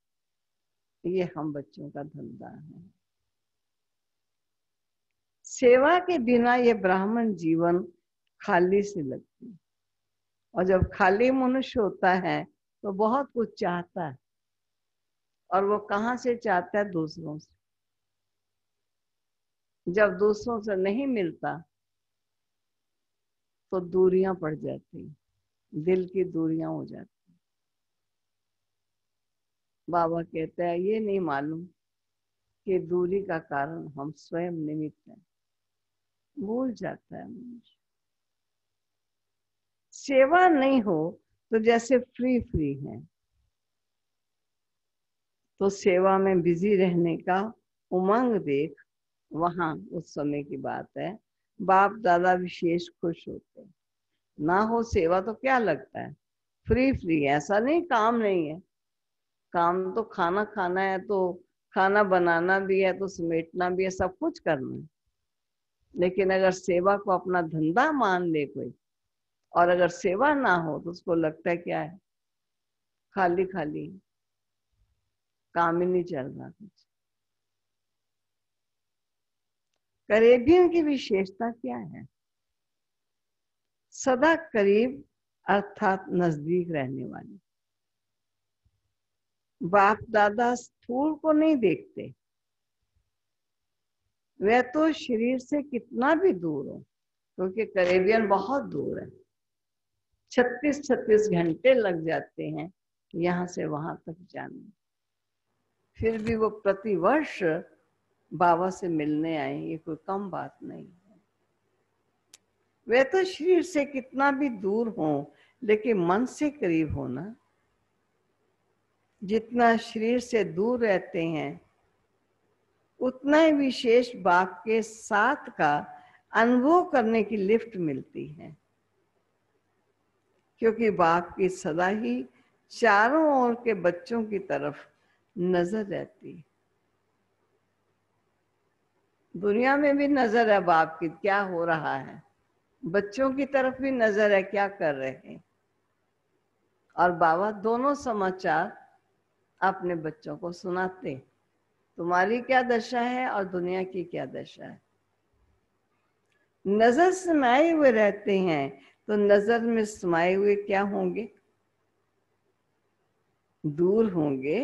ये हम बच्चों का धंधा है। सेवा के बिना ये ब्राह्मण जीवन खाली से लगती है, और जब खाली मनुष्य होता है तो बहुत कुछ चाहता है, और वो कहाँ से चाहता है? दूसरों से। जब दूसरों से नहीं मिलता तो दूरियां पड़ जाती, दिल की दूरियां हो जाती। बाबा कहते हैं ये नहीं मालूम कि दूरी का कारण हम स्वयं निमित्त हैं। भूल जाता है मनुष्य। सेवा नहीं हो तो जैसे फ्री फ्री है, तो सेवा में बिजी रहने का उमंग देख, वहां उस समय की बात है, बाप दादा विशेष खुश होते। ना हो सेवा तो क्या लगता है, फ्री फ्री। ऐसा नहीं काम नहीं है, काम तो खाना खाना है, तो खाना बनाना भी है, तो समेटना भी है, सब कुछ करना है। लेकिन अगर सेवा को अपना धंधा मान ले कोई, और अगर सेवा ना हो तो उसको लगता है क्या है, खाली खाली, काम ही नहीं चल रहा कुछ। कैरेबियन की विशेषता क्या है? सदा करीब अर्थात नजदीक रहने वाली। बाप दादा स्थूल को नहीं देखते, वह तो शरीर से कितना भी दूर हो, क्योंकि कैरेबियन बहुत दूर है, 36-36 घंटे लग जाते हैं यहाँ से वहां तक जाने। फिर भी वो प्रतिवर्ष बाबा से मिलने आए, ये कोई कम बात नहीं है। वे तो शरीर से कितना भी दूर हो, लेकिन मन से करीब होना। जितना शरीर से दूर रहते हैं उतना ही विशेष बाप के साथ का अनुभव करने की लिफ्ट मिलती है, क्योंकि बाप की सदा ही चारों ओर के बच्चों की तरफ नजर रहती है। दुनिया में भी नजर है बाप की, क्या हो रहा है, बच्चों की तरफ भी नजर है, क्या कर रहे हैं। और बाबा दोनों समाचार अपने बच्चों को सुनाते, तुम्हारी क्या दशा है और दुनिया की क्या दशा है। नजर समाये हुए रहते हैं, तो नजर में समाये हुए क्या होंगे, दूर होंगे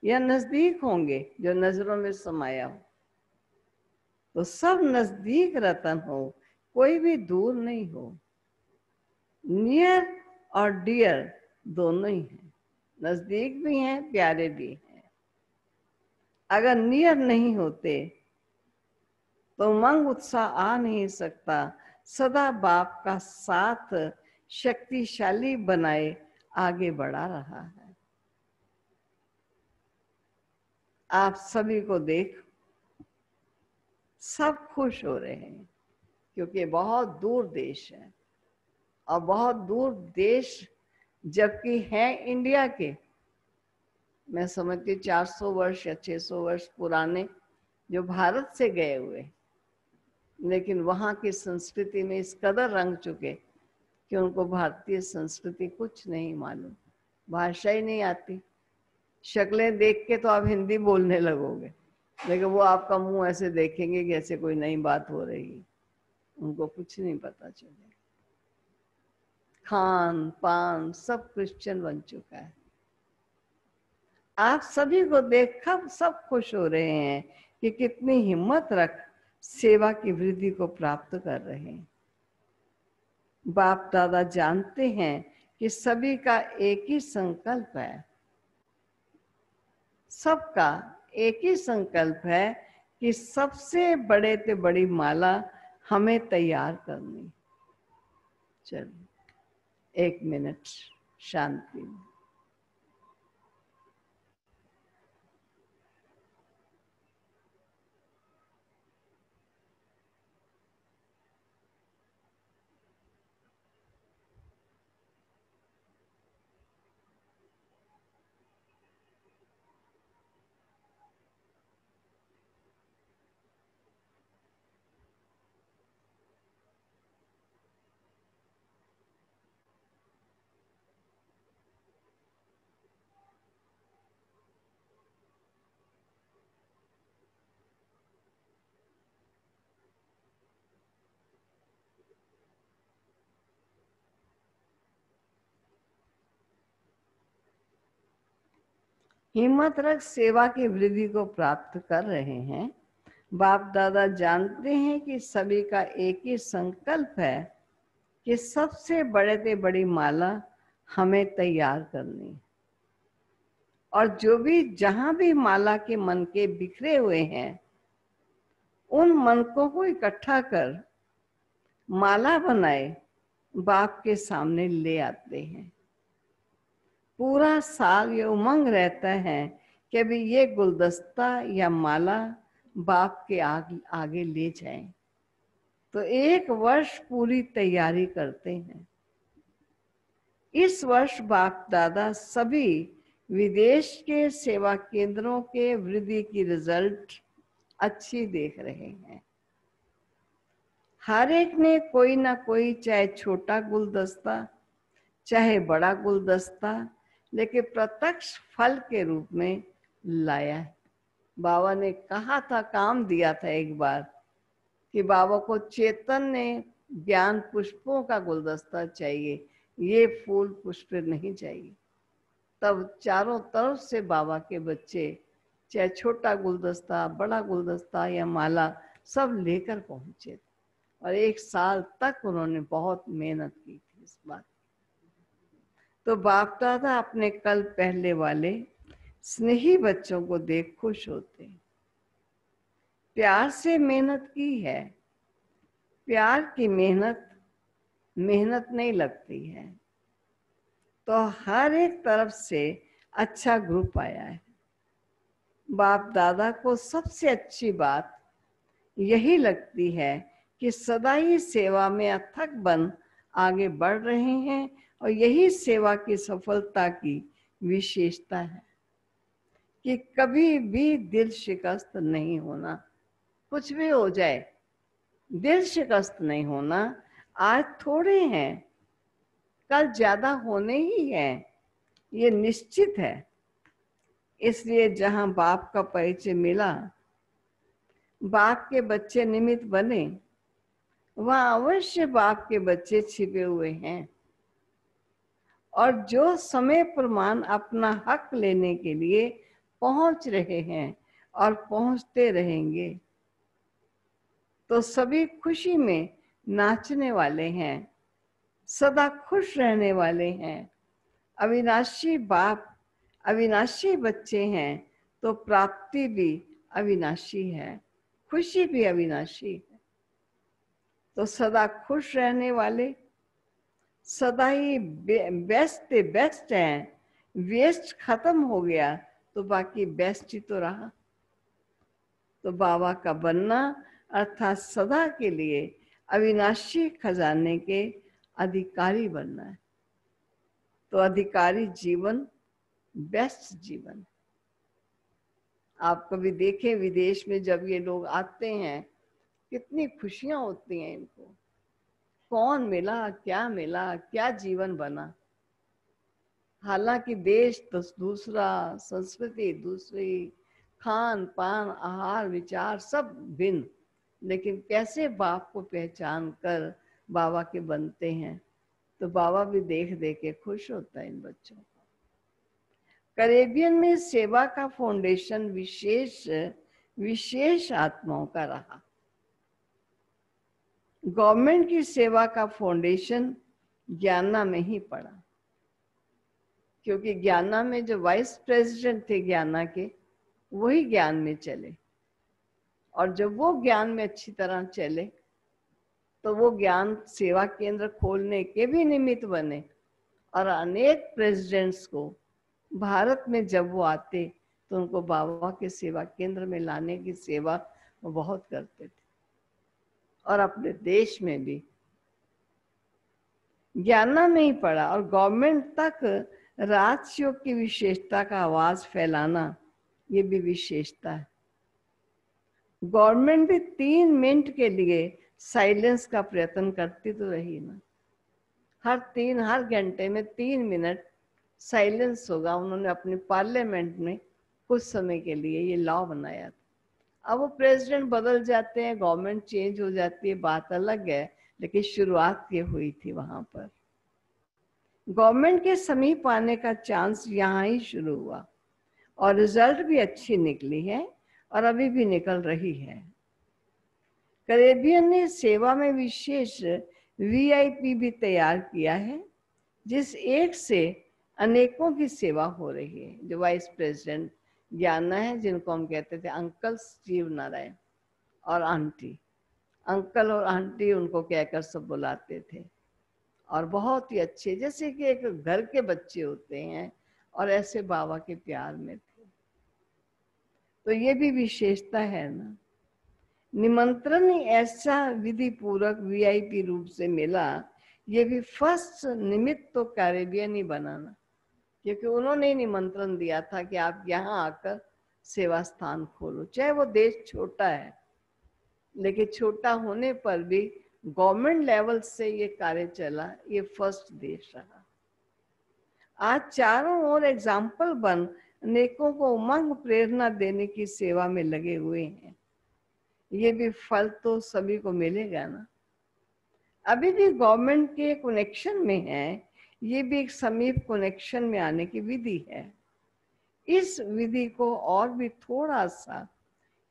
या नजदीक होंगे? जो नजरों में समाया हो, तो सब नजदीक रतन हो, कोई भी दूर नहीं हो। नियर और डियर दोनों ही हैं, नजदीक भी हैं, प्यारे भी हैं। अगर नियर नहीं होते तो उमंग उत्साह आ नहीं सकता। सदा बाप का साथ शक्तिशाली बनाए आगे बढ़ा रहा है। आप सभी को देख सब खुश हो रहे हैं, क्योंकि बहुत दूर देश है, और बहुत दूर देश जबकि है इंडिया के, मैं समझती 400 वर्ष या 600 वर्ष पुराने जो भारत से गए हुए, लेकिन वहाँ की संस्कृति में इस कदर रंग चुके कि उनको भारतीय संस्कृति कुछ नहीं मालूम, भाषा ही नहीं आती। शक्लें देख के तो आप हिंदी बोलने लगोगे, लेकिन वो आपका मुंह ऐसे देखेंगे कि ऐसे कोई नई बात हो रही है, उनको कुछ नहीं पता चलेगा। खान पान सब क्रिश्चियन बन चुका है। आप सभी को देखकर सब खुश हो रहे हैं कि कितनी हिम्मत रख सेवा की वृद्धि को प्राप्त कर रहे हैं। बाप दादा जानते हैं कि सभी का एक ही संकल्प है, सबका एक ही संकल्प है कि सबसे बड़े से बड़ी माला हमें तैयार करनी। चलिए 1 मिनट शांति में। हिम्मत रख सेवा की वृद्धि को प्राप्त कर रहे हैं। बाप दादा जानते हैं कि सभी का एक ही संकल्प है कि सबसे बड़े से बड़ी माला हमें तैयार करनी। और जो भी जहां भी माला के मन के बिखरे हुए हैं, उन मनकों को इकट्ठा कर माला बनाए बाप के सामने ले आते हैं। पूरा साल ये उमंग रहता है कि अभी ये गुलदस्ता या माला बाप के आगे ले जाएं। तो 1 वर्ष पूरी तैयारी करते हैं। इस वर्ष बाप दादा सभी विदेश के सेवा केंद्रों के वृद्धि की रिजल्ट अच्छी देख रहे हैं। हर एक ने कोई ना कोई, चाहे छोटा गुलदस्ता चाहे बड़ा गुलदस्ता, लेकिन प्रत्यक्ष फल के रूप में लाया है। बाबा ने कहा था, काम दिया था एक बार कि बाबा को चेतन ने ज्ञान पुष्पों का गुलदस्ता चाहिए, ये फूल पुष्प नहीं चाहिए। तब चारों तरफ से बाबा के बच्चे, चाहे छोटा गुलदस्ता बड़ा गुलदस्ता या माला, सब लेकर पहुंचे थे। और 1 साल तक उन्होंने बहुत मेहनत की थी इस बात। तो बाप दादा अपने कल पहले वाले स्नेही बच्चों को देख खुश होते हैं। प्यार से मेहनत की है। प्यार की मेहनत नहीं लगती है। तो हर एक तरफ से अच्छा ग्रुप आया है। बाप दादा को सबसे अच्छी बात यही लगती है कि सदा ही सेवा में अथक बन आगे बढ़ रहे हैं, और यही सेवा की सफलता की विशेषता है कि कभी भी दिल शिकस्त नहीं होना। कुछ भी हो जाए, दिल शिकस्त नहीं होना। आज थोड़े हैं, कल ज्यादा होने ही हैं, ये निश्चित है। इसलिए जहां बाप का परिचय मिला, बाप के बच्चे निमित्त बने, वहां अवश्य बाप के बच्चे छिपे हुए हैं। और जो समय प्रमाण अपना हक लेने के लिए पहुंच रहे हैं और पहुंचते रहेंगे, तो सभी खुशी में नाचने वाले हैं, सदा खुश रहने वाले हैं। अविनाशी बाप अविनाशी बच्चे हैं, तो प्राप्ति भी अविनाशी है, खुशी भी अविनाशी है। तो सदा खुश रहने वाले, सदा ही बेस्ट हैं। वेस्ट खत्म हो गया तो बाकी बेस्ट ही तो रहा। तो बाबा का बनना अर्थात सदा के लिए अविनाशी खजाने के अधिकारी बनना है। तो अधिकारी जीवन बेस्ट जीवन। आप कभी देखें, विदेश में जब ये लोग आते हैं कितनी खुशियां होती हैं इनको। कौन मिला, क्या जीवन बना। हालांकि देश तो दूसरा, संस्कृति दूसरी, खान पान आहार विचार सब भिन्न, लेकिन कैसे बाप को पहचान कर बाबा के बनते हैं, तो बाबा भी देख देख के खुश होता है इन बच्चों को। कैरेबियन में सेवा का फाउंडेशन विशेष आत्माओं का रहा। गवर्नमेंट की सेवा का फाउंडेशन ज्ञाना में ही पड़ा, क्योंकि ज्ञाना में जो वाइस प्रेसिडेंट थे ज्ञाना के, वही ज्ञान में चले, और जब वो ज्ञान में अच्छी तरह चले तो वो ज्ञान सेवा केंद्र खोलने के भी निमित्त बने। और अनेक प्रेसिडेंट्स को भारत में जब वो आते तो उनको बाबा के सेवा केंद्र में लाने की सेवा वो बहुत करते थे। और अपने देश में भी ज्ञाना में ही पड़ा, और गवर्नमेंट तक राजयोग की विशेषता का आवाज फैलाना, ये भी विशेषता है। गवर्नमेंट भी 3 मिनट के लिए साइलेंस का प्रयत्न करती तो रही ना। हर घंटे में 3 मिनट साइलेंस होगा। उन्होंने अपने पार्लियामेंट में कुछ समय के लिए ये लॉ बनाया था। अब वो प्रेसिडेंट बदल जाते हैं, गवर्नमेंट चेंज हो जाती है, बात अलग है, लेकिन शुरुआत ये हुई थी वहां पर। गवर्नमेंट के समीप आने का चांस यहाँ ही शुरू हुआ, और रिजल्ट भी अच्छी निकली है और अभी भी निकल रही है। कैरेबियन ने सेवा में विशेष वीआईपी भी तैयार किया है, जिस एक से अनेकों की सेवा हो रही है। जो वाइस प्रेसिडेंट ज्ञाना है, जिनको हम कहते थे अंकल स्टीव नारायण और आंटी, अंकल और आंटी उनको कहकर सब बुलाते थे, और बहुत ही अच्छे, जैसे कि एक घर के बच्चे होते हैं, और ऐसे बाबा के प्यार में थे। तो ये भी विशेषता है ना। निमंत्रण ही ऐसा विधि पूर्वक वीआईपी रूप से मिला, ये भी फर्स्ट निमित्त तो कैरेबियन ही बनाना, क्योंकि उन्होंने निमंत्रण दिया था कि आप यहाँ आकर सेवा स्थान खोलो। चाहे वो देश छोटा है, लेकिन छोटा होने पर भी गवर्नमेंट लेवल से ये कार्य चला, ये फर्स्ट देश रहा। आज चारों ओर एग्जाम्पल बन अनेकों को उमंग प्रेरणा देने की सेवा में लगे हुए हैं। ये भी फल तो सभी को मिलेगा ना। अभी भी गवर्नमेंट के कनेक्शन में है, ये भी एक समीप कनेक्शन में आने की विधि है। इस विधि को और भी थोड़ा सा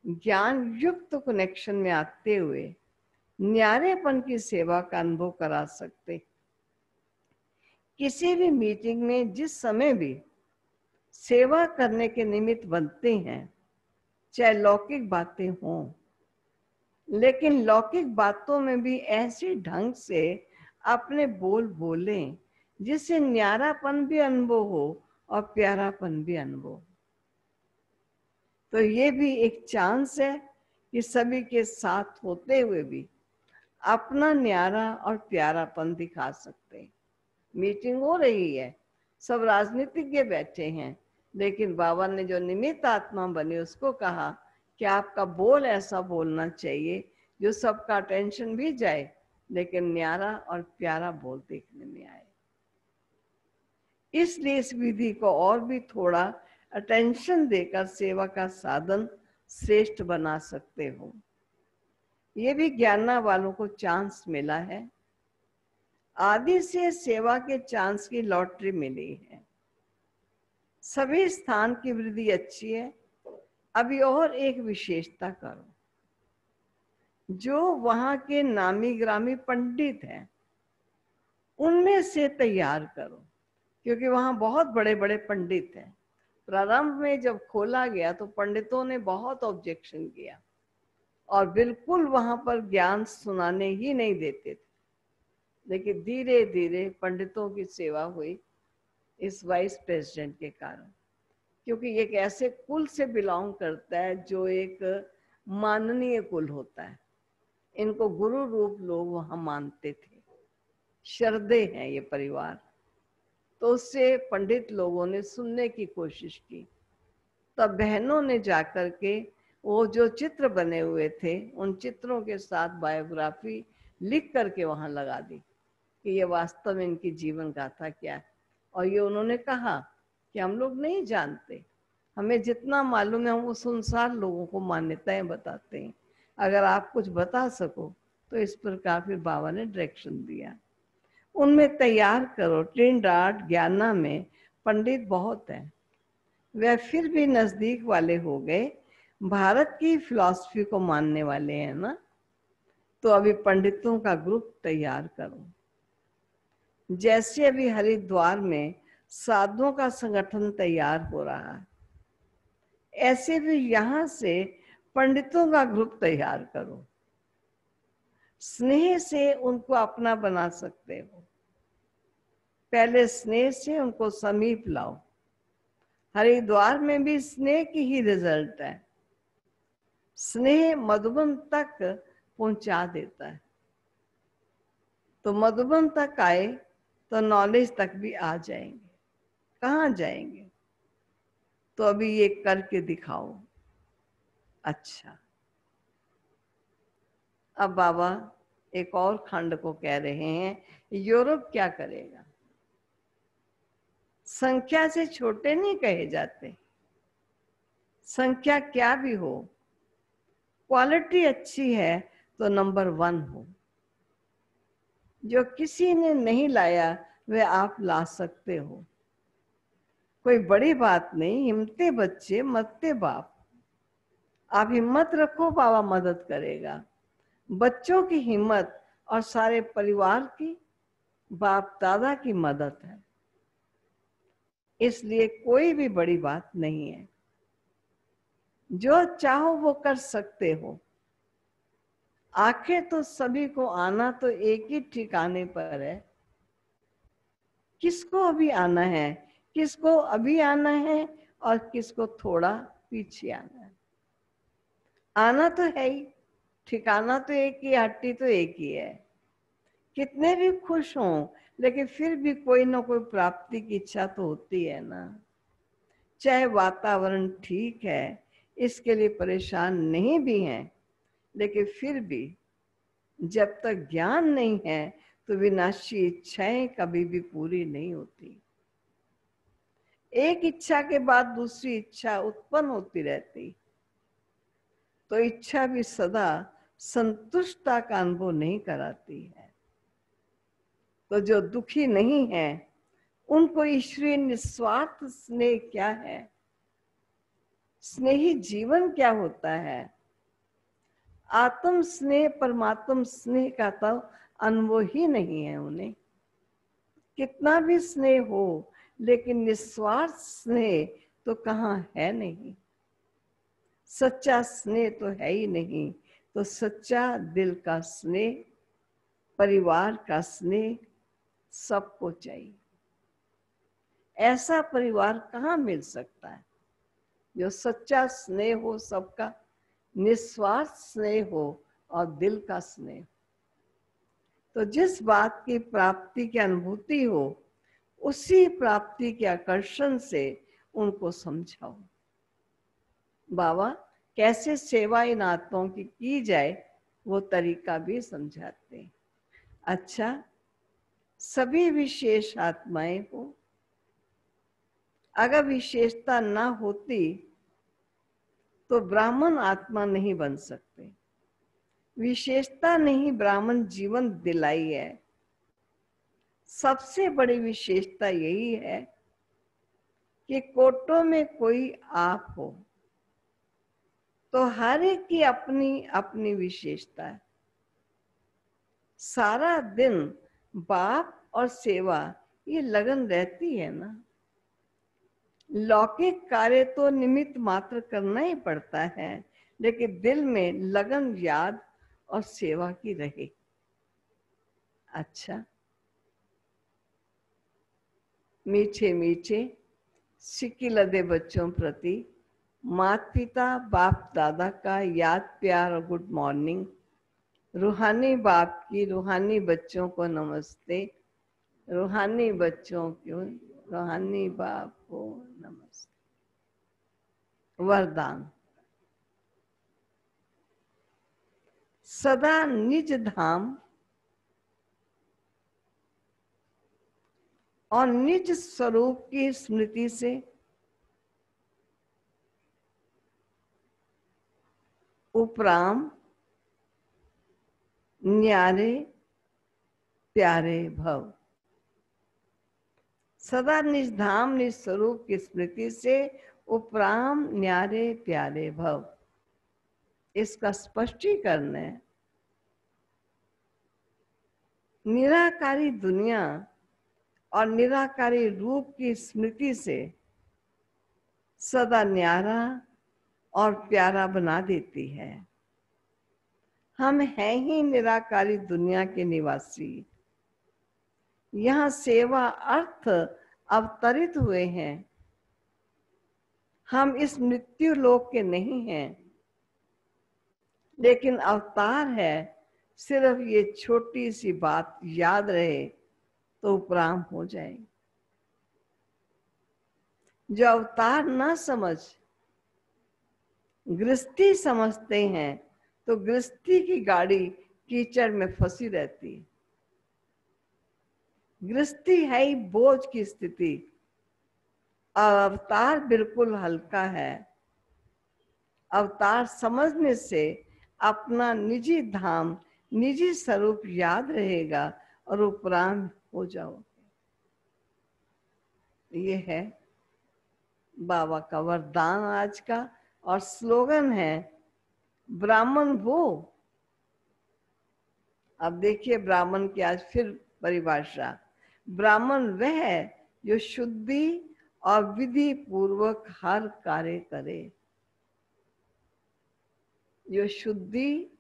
ज्ञान युक्त कनेक्शन में आते हुए न्यारेपन की सेवा का अनुभव करा सकते। किसी भी मीटिंग में जिस समय भी सेवा करने के निमित्त बनते हैं, चाहे लौकिक बातें हों, लेकिन लौकिक बातों में भी ऐसे ढंग से अपने बोल बोलें जिससे न्यारापन भी अनुभव हो और प्यारापन भी अनुभव हो। तो ये भी एक चांस है कि सभी के साथ होते हुए भी अपना न्यारा और प्यारापन दिखा सकते हैं। मीटिंग हो रही है, सब राजनीतिज्ञ बैठे हैं, लेकिन बाबा ने जो निमित्त आत्मा बनी उसको कहा कि आपका बोल ऐसा बोलना चाहिए जो सबका अटेंशन भी जाए, लेकिन न्यारा और प्यारा बोल देखने में आए। इसलिए इस विधि को और भी थोड़ा अटेंशन देकर सेवा का साधन श्रेष्ठ बना सकते हो। ये भी ज्ञाना वालों को चांस मिला है। आदि से सेवा के चांस की लॉटरी मिली है। सभी स्थान की वृद्धि अच्छी है। अभी और एक विशेषता करो, जो वहां के नामी ग्रामी पंडित हैं उनमें से तैयार करो, क्योंकि वहां बहुत बड़े बड़े पंडित हैं। प्रारंभ में जब खोला गया तो पंडितों ने बहुत ऑब्जेक्शन किया और बिल्कुल वहां पर ज्ञान सुनाने ही नहीं देते थे, लेकिन धीरे धीरे पंडितों की सेवा हुई इस वाइस प्रेसिडेंट के कारण, क्योंकि एक ऐसे कुल से बिलोंग करता है जो एक माननीय कुल होता है। इनको गुरु रूप लोग वहां मानते थे, श्रद्धे हैं ये परिवार। तो उससे पंडित लोगों ने सुनने की कोशिश की, तब बहनों ने जाकर के वो जो चित्र बने हुए थे उन चित्रों के साथ बायोग्राफी लिख करके वहां लगा दी कि ये वास्तव में इनकी जीवन गाथा क्या है। और ये उन्होंने कहा कि हम लोग नहीं जानते, हमें जितना मालूम है हम उस अनुसार लोगों को मान्यताएं बताते हैं, अगर आप कुछ बता सको तो इस प्रकार फिर बाबा ने डायरेक्शन दिया। उनमें तैयार करो। ट्रिनिडाद ज्ञाना में पंडित बहुत हैं, वे फिर भी नजदीक वाले हो गए, भारत की फिलॉसफी को मानने वाले हैं ना, तो अभी पंडितों का ग्रुप तैयार करो। जैसे अभी हरिद्वार में साधुओं का संगठन तैयार हो रहा है, ऐसे भी यहां से पंडितों का ग्रुप तैयार करो। स्नेह से उनको अपना बना सकते हो, पहले स्नेह से उनको समीप लाओ। हरिद्वार में भी स्नेह की ही रिजल्ट है। स्नेह मधुबन तक पहुंचा देता है, तो मधुबन तक आए तो नॉलेज तक भी आ जाएंगे। कहाँ जाएंगे? तो अभी ये करके दिखाओ। अच्छा, अब बाबा एक और खंड को कह रहे हैं, यूरोप क्या करेगा? संख्या से छोटे नहीं कहे जाते, संख्या क्या भी हो, क्वालिटी अच्छी है तो नंबर 1 हो। जो किसी ने नहीं लाया वह आप ला सकते हो, कोई बड़ी बात नहीं। हिम्मते बच्चे मत्ते बाप, आप हिम्मत रखो, बाबा मदद करेगा। बच्चों की हिम्मत और सारे परिवार की, बाप दादा की मदद है, इसलिए कोई भी बड़ी बात नहीं है। जो चाहो वो कर सकते हो। आखिर तो सभी को आना तो एक ही ठिकाने पर है। किसको अभी आना है, किसको अभी आना है और किसको थोड़ा पीछे आना है। आना तो है ही, ठिकाना तो एक ही, हट्टी तो एक ही है। कितने भी खुश हों लेकिन फिर भी कोई ना कोई प्राप्ति की इच्छा तो होती है ना। चाहे वातावरण ठीक है, इसके लिए परेशान नहीं भी हैं, लेकिन फिर भी जब तक ज्ञान नहीं है तो विनाशी इच्छाएं कभी भी पूरी नहीं होती। एक इच्छा के बाद दूसरी इच्छा उत्पन्न होती रहती, तो इच्छा भी सदा संतुष्टता का अनुभव नहीं कराती है। तो जो दुखी नहीं है उनको ईश्वरीय निस्वार्थ स्नेह क्या है, स्नेही जीवन क्या होता है, आत्म स्नेह परमात्म स्नेह का तो अनुभव ही नहीं है उन्हें। कितना भी स्नेह हो लेकिन निस्वार्थ स्नेह तो कहाँ है नहीं। सच्चा स्नेह तो है ही नहीं, तो सच्चा दिल का स्नेह, परिवार का स्नेह सबको चाहिए। ऐसा परिवार कहाँ मिल सकता है जो सच्चा स्नेह हो, सबका निस्वार्थ स्नेह हो और दिल का स्नेह। तो जिस बात की प्राप्ति की अनुभूति हो उसी प्राप्ति के आकर्षण से उनको समझाओ। बाबा कैसे सेवा इन आत्माओं की जाए वो तरीका भी समझाते हैं। अच्छा, सभी विशेष आत्माएं हो, अगर विशेषता ना होती तो ब्राह्मण आत्मा नहीं बन सकते। विशेषता नहीं ब्राह्मण जीवन दिलाई है। सबसे बड़ी विशेषता यही है कि कोटों में कोई आप हो, तो हर एक की अपनी अपनी विशेषता है। सारा दिन बाप और सेवा ये लगन रहती है ना। लौकिक कार्य तो निमित्त मात्र करना ही पड़ता है, लेकिन दिल में लगन याद और सेवा की रहे। अच्छा, मीठे मीठे सिक्की लदे बच्चों प्रति माता पिता बाप दादा का याद प्यार और गुड मॉर्निंग। रूहानी बाप की रूहानी बच्चों को नमस्ते, रूहानी बच्चों को रूहानी बाप को नमस्ते। वरदान, सदा निज धाम और निज स्वरूप की स्मृति से उपराम न्यारे प्यारे भव। सदा निज धाम निज स्वरूप की स्मृति से उपराम न्यारे प्यारे भव। इसका स्पष्टीकरण है, निराकारी दुनिया और निराकारी रूप की स्मृति से सदा न्यारा और प्यारा बना देती है। हम हैं ही निराकारी दुनिया के निवासी। यहाँ सेवा अर्थ अवतरित हुए हैं। हम इस मृत्यु लोक के नहीं हैं, लेकिन अवतार है। सिर्फ ये छोटी सी बात याद रहे तो उपराम हो जाए। जो अवतार ना समझ गृहस्थी समझते हैं तो गृहस्थी की गाड़ी कीचड़ में फंसी रहती है। गृहस्थी है ही बोझ की स्थिति, अवतार बिल्कुल हल्का है। अवतार समझने से अपना निजी धाम निजी स्वरूप याद रहेगा और उपराम हो जाओगे। ये है बाबा का वरदान आज का। और स्लोगन है ब्राह्मण वो। अब देखिए ब्राह्मण की आज फिर परिभाषा। ब्राह्मण वह है जो शुद्धि और विधि पूर्वक हर कार्य करे। जो शुद्धि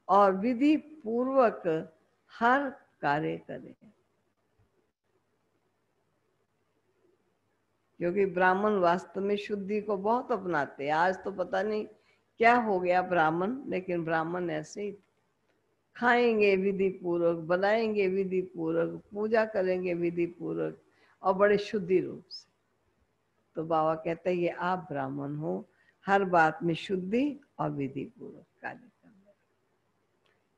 और विधि पूर्वक हर कार्य करे। क्योंकि ब्राह्मण वास्तव में शुद्धि को बहुत अपनाते हैं। आज तो पता नहीं क्या हो गया ब्राह्मण, लेकिन ब्राह्मण ऐसे ही खाएंगे विधि पूर्वक, बनाएंगे विधि पूर्वक, पूजा करेंगे विधि पूर्वक और बड़े शुद्धि रूप से। तो बाबा कहते हैं ये आप ब्राह्मण हो, हर बात में शुद्धि और विधि पूर्वक कार्य करना।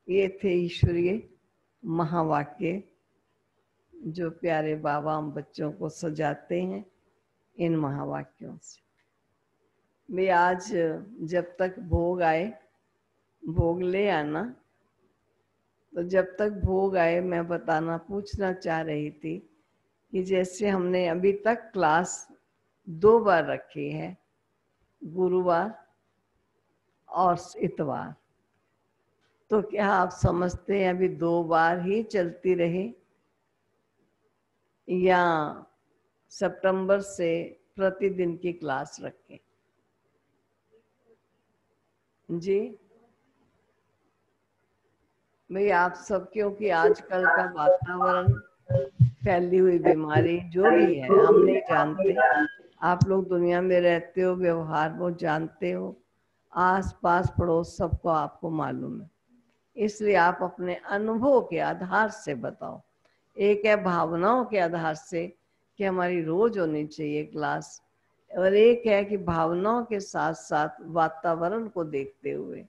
ये थे ईश्वरीय महावाक्य जो प्यारे बाबा हम बच्चों को सजाते हैं इन महावाक्यों से। मैं आज जब तक भोग आए, भोग ले आना, तो जब तक भोग आए मैं बताना पूछना चाह रही थी कि जैसे हमने अभी तक क्लास 2 बार रखी है, गुरुवार और इतवार, तो क्या आप समझते हैं अभी 2 बार ही चलती रहे या सितंबर से प्रतिदिन की क्लास रखें? जी भाई आप सब, क्योंकि आजकल का वातावरण, फैली हुई बीमारी जो भी है हम नहीं जानते। आप लोग दुनिया में रहते हो, व्यवहार वो जानते हो, आस पास पड़ोस सबको आपको मालूम है। इसलिए आप अपने अनुभव के आधार से बताओ। एक है भावनाओं के आधार से कि हमारी रोज होनी चाहिए क्लास, और एक है कि भावनाओं के साथ साथ वातावरण को देखते हुए,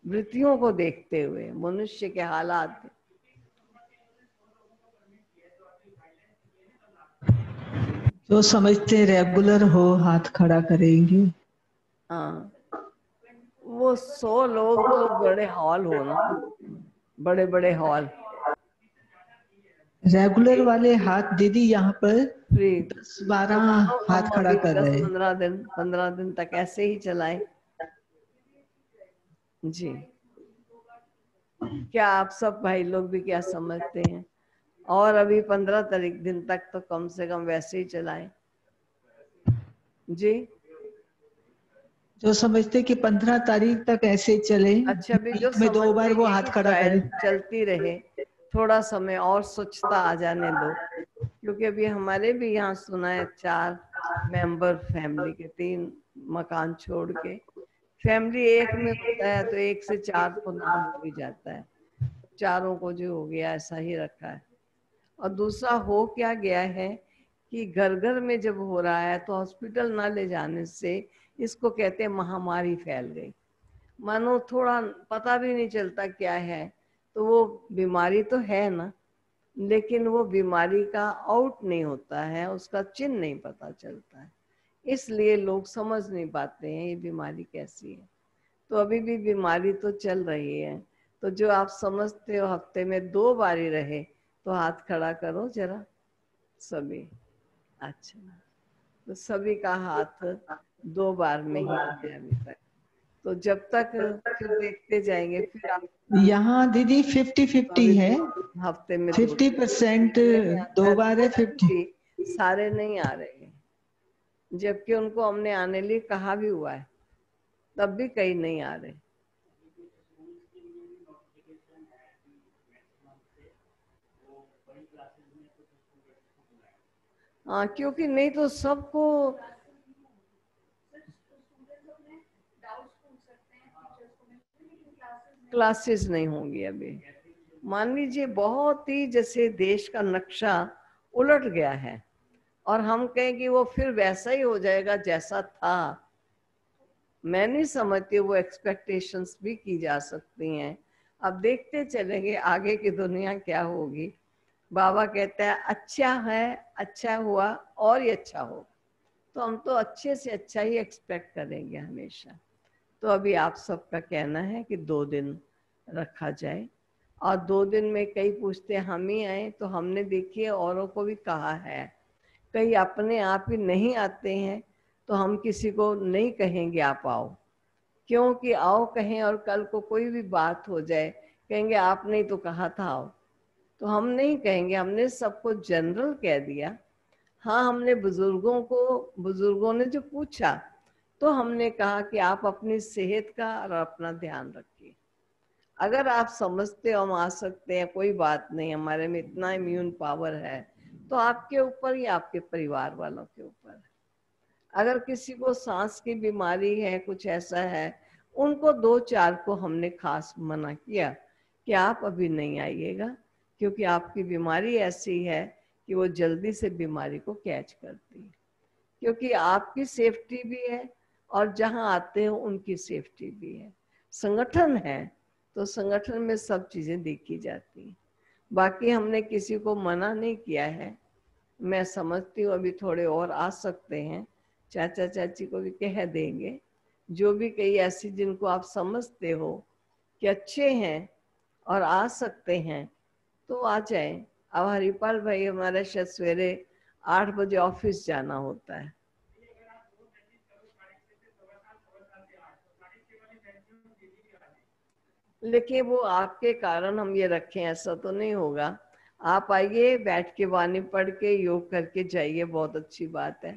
वृत्तियों को देखते हुए, मनुष्य के हालात। जो समझते रेगुलर हो हाथ खड़ा करेंगे। हाँ, वो 100 लोग तो बड़े हॉल हो ना, बड़े बड़े हॉल। रेगुलर वाले हाथ दीदी यहाँ पर फ्री 10-12 हाथ खड़ा कर रहे हैं। 15 दिन तक ऐसे ही चलाएं। जी, क्या आप सब भाई लोग भी क्या समझते हैं? और अभी 15 दिन तक तो कम से कम वैसे ही चलाएं। जी, जो समझते कि 15 तारीख तक ऐसे चले, अच्छा भी जो में 2 बार वो हाथ खड़ा करे, चलती रहे, थोड़ा समय और स्वच्छता आ जाने दो। क्योंकि अभी हमारे भी यहाँ सुना है 4 मेंबर फैमिली के, 3 मकान छोड़ के फैमिली एक में होता है तो 1 से 4 को नाम हो ही जाता है। चारों को जो हो गया ऐसा ही रखा है। और दूसरा हो क्या गया है कि घर घर में जब हो रहा है तो हॉस्पिटल ना ले जाने से इसको कहते हैं महामारी फैल गई। मानो थोड़ा पता भी नहीं चलता क्या है, तो वो बीमारी तो है ना, लेकिन वो बीमारी का आउट नहीं होता है, उसका चिन्ह नहीं पता चलता है, इसलिए लोग समझ नहीं पाते हैं ये बीमारी कैसी है। तो अभी भी बीमारी तो चल रही है। तो जो आप समझते हो हफ्ते में 2 बारी रहे, तो हाथ खड़ा करो जरा सभी। अच्छा, तो सभी का हाथ 2 बार में ही है अभी तक। तो जब तक फिर देखते जाएंगे, फिर आप यहाँ दीदी 50-50 है, हफ्ते में 50% नहीं 2 आता, बार है, 50। भी सारे नहीं आ रहे, जबकि उनको हमने आने लिए कहा भी हुआ है, तब भी कई नहीं आ रहे। हाँ, क्योंकि नहीं तो सबको क्लासेस नहीं होंगी अभी। मान लीजिए बहुत ही जैसे देश का नक्शा उलट गया है और हम कहें कि वो फिर वैसा ही हो जाएगा जैसा था, मैं नहीं समझती वो एक्सपेक्टेशंस भी की जा सकती हैं। अब देखते चलेंगे आगे की दुनिया क्या होगी। बाबा कहता है अच्छा है, अच्छा हुआ और ही अच्छा हो, तो हम तो अच्छे से अच्छा ही एक्सपेक्ट करेंगे हमेशा। तो अभी आप सबका कहना है कि 2 दिन रखा जाए, और 2 दिन में कई पूछते हम ही आए, तो हमने देखिए औरों को भी कहा है, कई अपने आप ही नहीं आते हैं, तो हम किसी को नहीं कहेंगे आप आओ, क्योंकि आओ कहें और कल को कोई भी बात हो जाए, कहेंगे आपने तो कहा था आओ, तो हम नहीं कहेंगे, हमने सबको जनरल कह दिया। हाँ, हमने बुजुर्गों ने जो पूछा, तो हमने कहा कि आप अपनी सेहत का और अपना ध्यान रखिए। अगर आप समझते हो हम आ सकते हैं, कोई बात नहीं, हमारे में इतना इम्यून पावर है, तो आपके ऊपर या आपके परिवार वालों के ऊपर है। अगर किसी को सांस की बीमारी है, कुछ ऐसा है, उनको 2-4 को हमने खास मना किया कि आप अभी नहीं आइएगा, क्योंकि आपकी बीमारी ऐसी है कि वो जल्दी से बीमारी को कैच करती है, क्योंकि आपकी सेफ्टी भी है और जहां आते हो उनकी सेफ्टी भी है। संगठन है तो संगठन में सब चीजें देखी जाती हैं। बाकी हमने किसी को मना नहीं किया है। मैं समझती हूँ अभी थोड़े और आ सकते हैं, चाचा चाची को भी कह देंगे, जो भी कई ऐसी जिनको आप समझते हो कि अच्छे हैं और आ सकते हैं, तो आ जाए। अब हरिपाल भाई हमारा शायद सवेरे 8 बजे ऑफिस जाना होता है। लेकिन वो आपके कारण हम ये रखें ऐसा तो नहीं होगा। आप आइए, बैठ के वाणी पढ़ के योग करके जाइए, बहुत अच्छी बात है,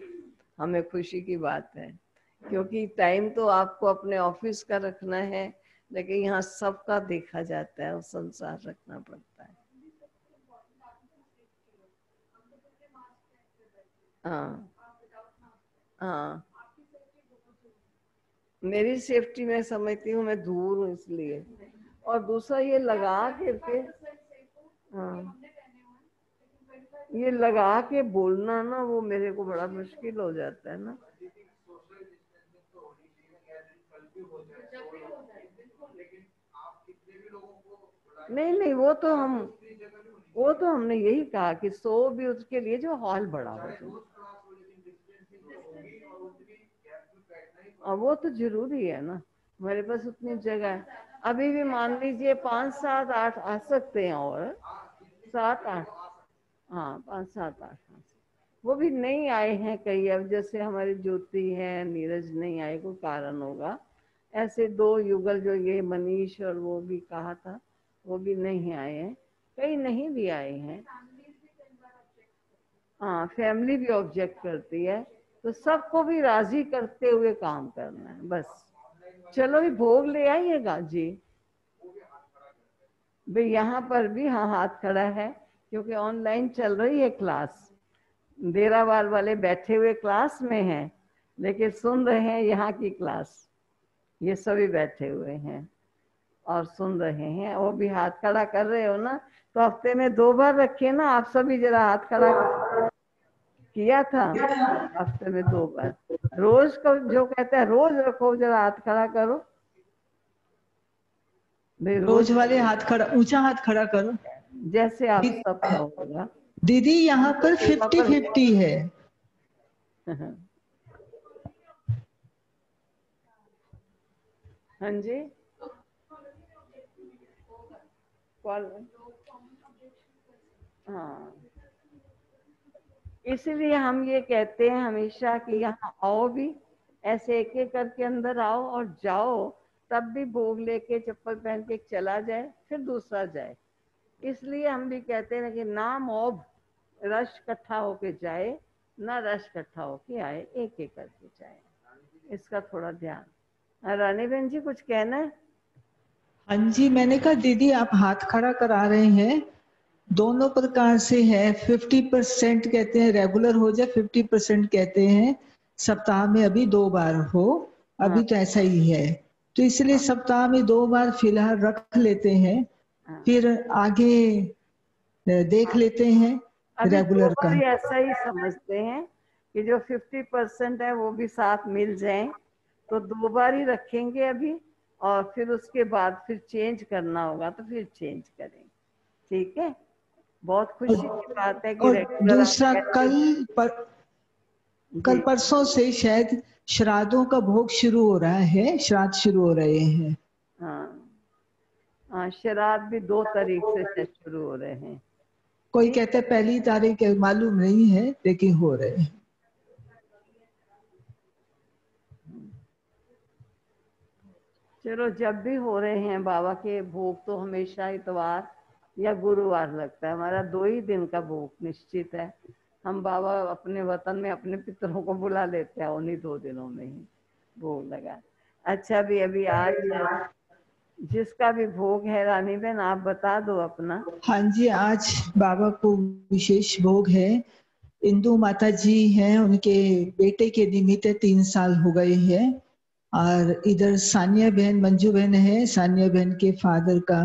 हमें खुशी की बात है, क्योंकि टाइम तो आपको अपने ऑफिस का रखना है, लेकिन यहाँ सबका देखा जाता है और संसार रखना पड़ता है। हाँ हाँ, मेरी सेफ्टी मैं समझती हूँ, मैं दूर हूँ इसलिए, और दूसरा ये लगा के हाँ, ये लगा के बोलना ना, वो मेरे को बड़ा मुश्किल हो जाता है ना। नहीं नहीं, वो तो हमने यही कहा कि 100 भी उसके लिए जो हॉल बड़ा हो जाए, और वो तो जरूरी है ना, हमारे पास उतनी जगह है। अभी भी मान लीजिए 5, 7, 8 आ सकते हैं, और 7, 8, हाँ 5, 7, 8 वो भी नहीं आए हैं कई। अब जैसे हमारी ज्योति है, नीरज नहीं आए, कोई कारण होगा। ऐसे 2 युगल जो ये मनीष और वो भी कहा था, वो भी नहीं आए हैं, कई नहीं भी आए हैं। हाँ, फैमिली भी ऑब्जेक्ट करती है, तो सबको भी राजी करते हुए काम करना है बस। चलो भी भोग ले आइएगा जी। भाई यहाँ पर भी हाँ हाथ खड़ा है, क्योंकि ऑनलाइन चल रही है क्लास, डेरावाल वाले बैठे हुए क्लास में हैं, लेकिन सुन रहे हैं यहाँ की क्लास। ये सभी बैठे हुए हैं और सुन रहे हैं, वो भी हाथ खड़ा कर रहे हो ना, तो हफ्ते में 2 बार रखिए ना, आप सभी जरा हाथ खड़ा किया था, हफ्ते में 2 बार। रोज को जो कहते हैं रोज रखो, जरा हाथ खड़ा करो। भाई रोज वाले हाथ खड़ा, ऊंचा हाथ खड़ा करो। जैसे आप सबका होगा। दीदी यहाँ पर सेवा 50-50 है। हाँ जी, कॉल, हाँ, इसलिए हम ये कहते हैं हमेशा कि यहाँ आओ भी, ऐसे एक एक करके अंदर आओ और जाओ, तब भी भोग लेके चप्पल पहन के चला जाए, फिर दूसरा जाए। इसलिए हम भी कहते हैं कि ना मोब रश इकट्ठा होके जाए, ना रश इकट्ठा होके आए, एक एक करके जाए। इसका थोड़ा ध्यान। रानी बहन जी कुछ कहना है? हाँ जी, मैंने कहा दीदी आप हाथ खड़ा करा रहे हैं, दोनों प्रकार से है। 50% कहते हैं रेगुलर हो जाए, 50% कहते हैं सप्ताह में अभी 2 बार हो। हाँ, अभी तो ऐसा ही है, तो इसलिए सप्ताह में 2 बार फिलहाल रख लेते हैं, हाँ, फिर आगे देख लेते हैं अभी 2 रेगुलर बार का। ही ऐसा ही समझते हैं कि जो 50% है वो भी साथ मिल जाए, तो 2 बार ही रखेंगे अभी, और फिर उसके बाद फिर चेंज करना होगा तो फिर चेंज करेंगे। ठीक है, बहुत खुशी की बात है कि और रेगुलर आप दूसरा ऐसे। कल जी, परसों से शायद श्राद्धों का भोग शुरू हो रहा है, श्राद्ध शुरू हो रहे हैं। हाँ, हाँ, श्राद्ध भी 2 तारीख से शायद शुरू हो रहे हैं। कोई ठीक, कहते हैं 1 तारीख है, मालूम नहीं है, लेकिन हो रहे हैं। चलो, जब भी हो रहे हैं बाबा के भोग तो हमेशा इतवार या गुरुवार लगता है। हमारा 2 ही दिन का भोग निश्चित है। हम बाबा अपने वतन में अपने पितरों को बुला लेते हैं, उन्हीं 2 दिनों में ही भोग लगा। अच्छा, भी अभी आज जिसका भी भोग है रानी बहन आप बता दो अपना। हाँ जी, आज बाबा को विशेष भोग है। इंदु माता जी हैं, उनके बेटे के निमित्त 3 साल हो गए हैं। और इधर सानिया बहन, मंजू बहन है, सानिया बहन के फादर का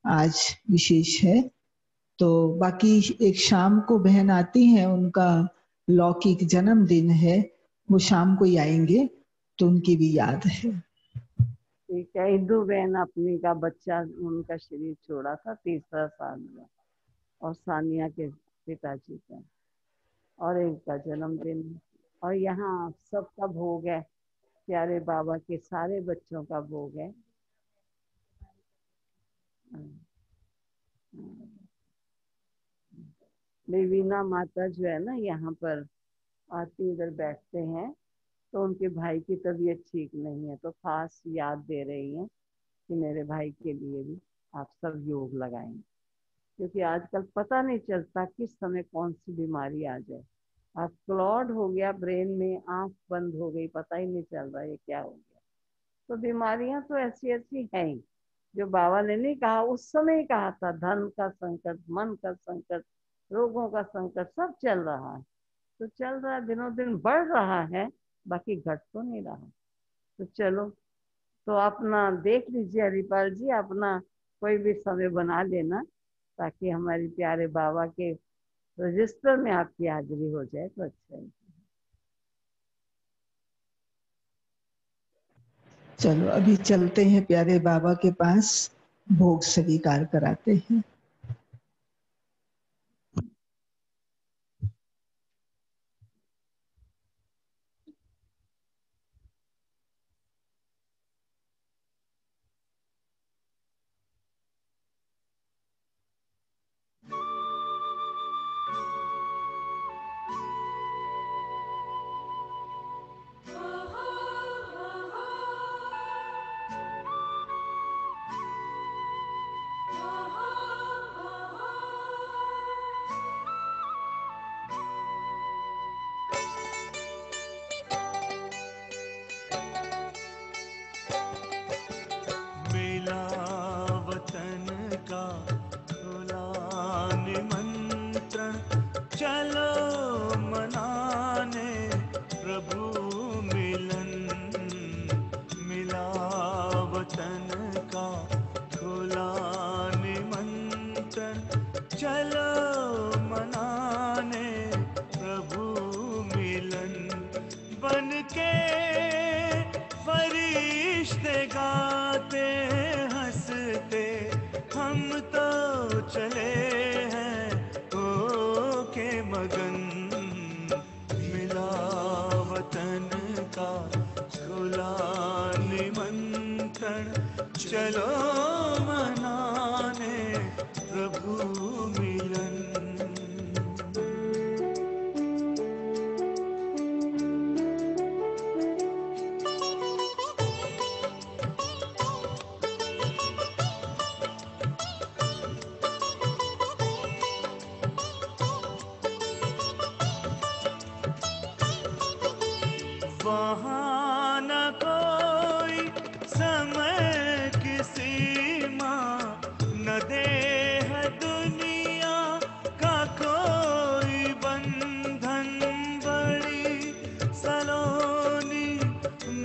आज विशेष है। तो बाकी एक शाम को बहन आती हैं, उनका लौकिक जन्मदिन है, वो शाम को ही आएंगे, तो उनकी भी याद है। ठीक है, इंदू बहन अपनी का बच्चा उनका शरीर छोड़ा था, 3रा साल में, और सानिया के पिताजी का, और एक का जन्मदिन है। और यहाँ आप सबका भोग है, प्यारे बाबा के सारे बच्चों का भोग है। देवीना माता जो है ना, यहाँ पर आती इधर बैठते हैं, तो उनके भाई की तबीयत ठीक नहीं है, तो खास याद दे रही हैं कि मेरे भाई के लिए भी आप सब योग लगाएंगे, क्योंकि आजकल पता नहीं चलता किस समय कौन सी बीमारी आ जाए। आप क्लॉट हो गया ब्रेन में, आंख बंद हो गई, पता ही नहीं चल रहा ये क्या हो गया। तो बीमारियां तो ऐसी ऐसी हैं ही, जो बाबा ने नहीं कहा, उस समय ही कहा था, धन का संकट, मन का संकट, रोगों का संकट, सब चल रहा है। तो चल रहा है, दिनों दिन बढ़ रहा है, बाकी घट तो नहीं रहा। तो चलो, तो अपना देख लीजिए हरिपाल जी, अपना कोई भी समय बना लेना, ताकि हमारे प्यारे बाबा के रजिस्टर में आपकी हाजिरी हो जाए तो अच्छा है। चलो अभी चलते हैं प्यारे बाबा के पास, भोग स्वीकार कराते हैं। मेला वतन का खुला निमंत्रण, चलो मनाने प्रभु मिलन। मिला वतन का खुला निमंत्रण, चलो मनाने प्रभु मिलन। बन के फरिश्ते गाते हंसते चले हैं ओ के मगन, मिला वतन का खुला निमंत्रण, चलो मनाने प्रभु मिलन। वहाँ न कोई समय की सीमा, न देह दुनिया का कोई बंधन, बड़ी सलोनी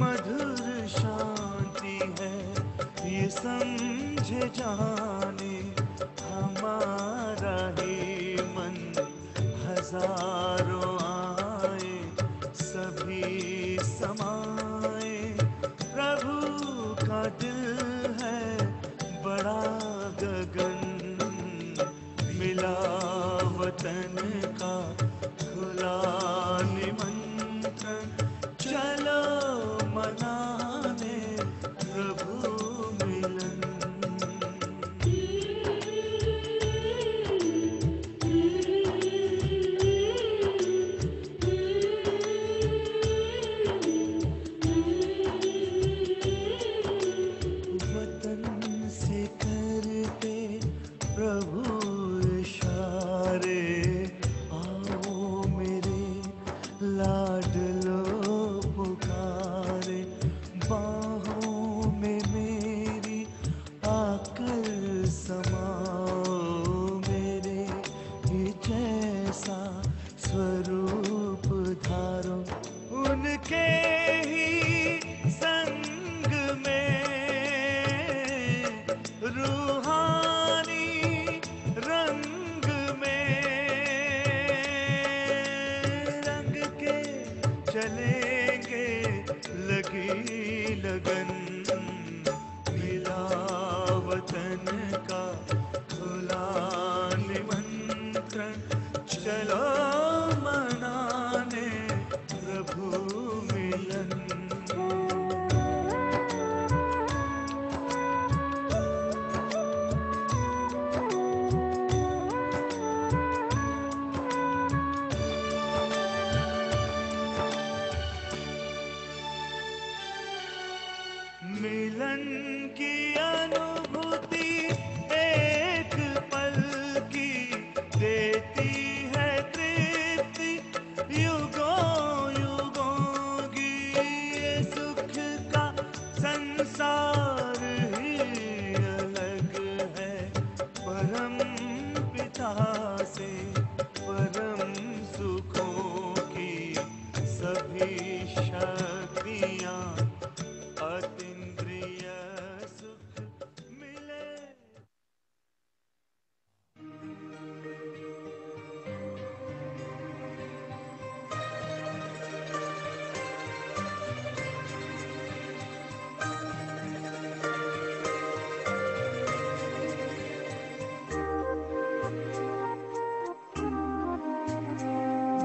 मधुर शांति है, ये समझे जाने हमारा ही मन। हजारों आए सभी समाए, प्रभु का दिल है बड़ा गगन, मिला वतन का खुला निमंत्रण, चलो मनाने प्रभु मिलन। स्वरूप धारो उनके ही संग में, रूहानी रंग में रंग के चलेंगे लगी लगन, मिला वतन का खुला निमंत्रण, चलो मनाने प्रभु मिलन। मिलन की अनुभूति एक पल की देती है तृप्ति, युगों युगों की ये सुख का संसार ही अलग है, परम पिता से परम सुखों की सभी शक्तियाँ, अतीन्द्रिय सुख मिले।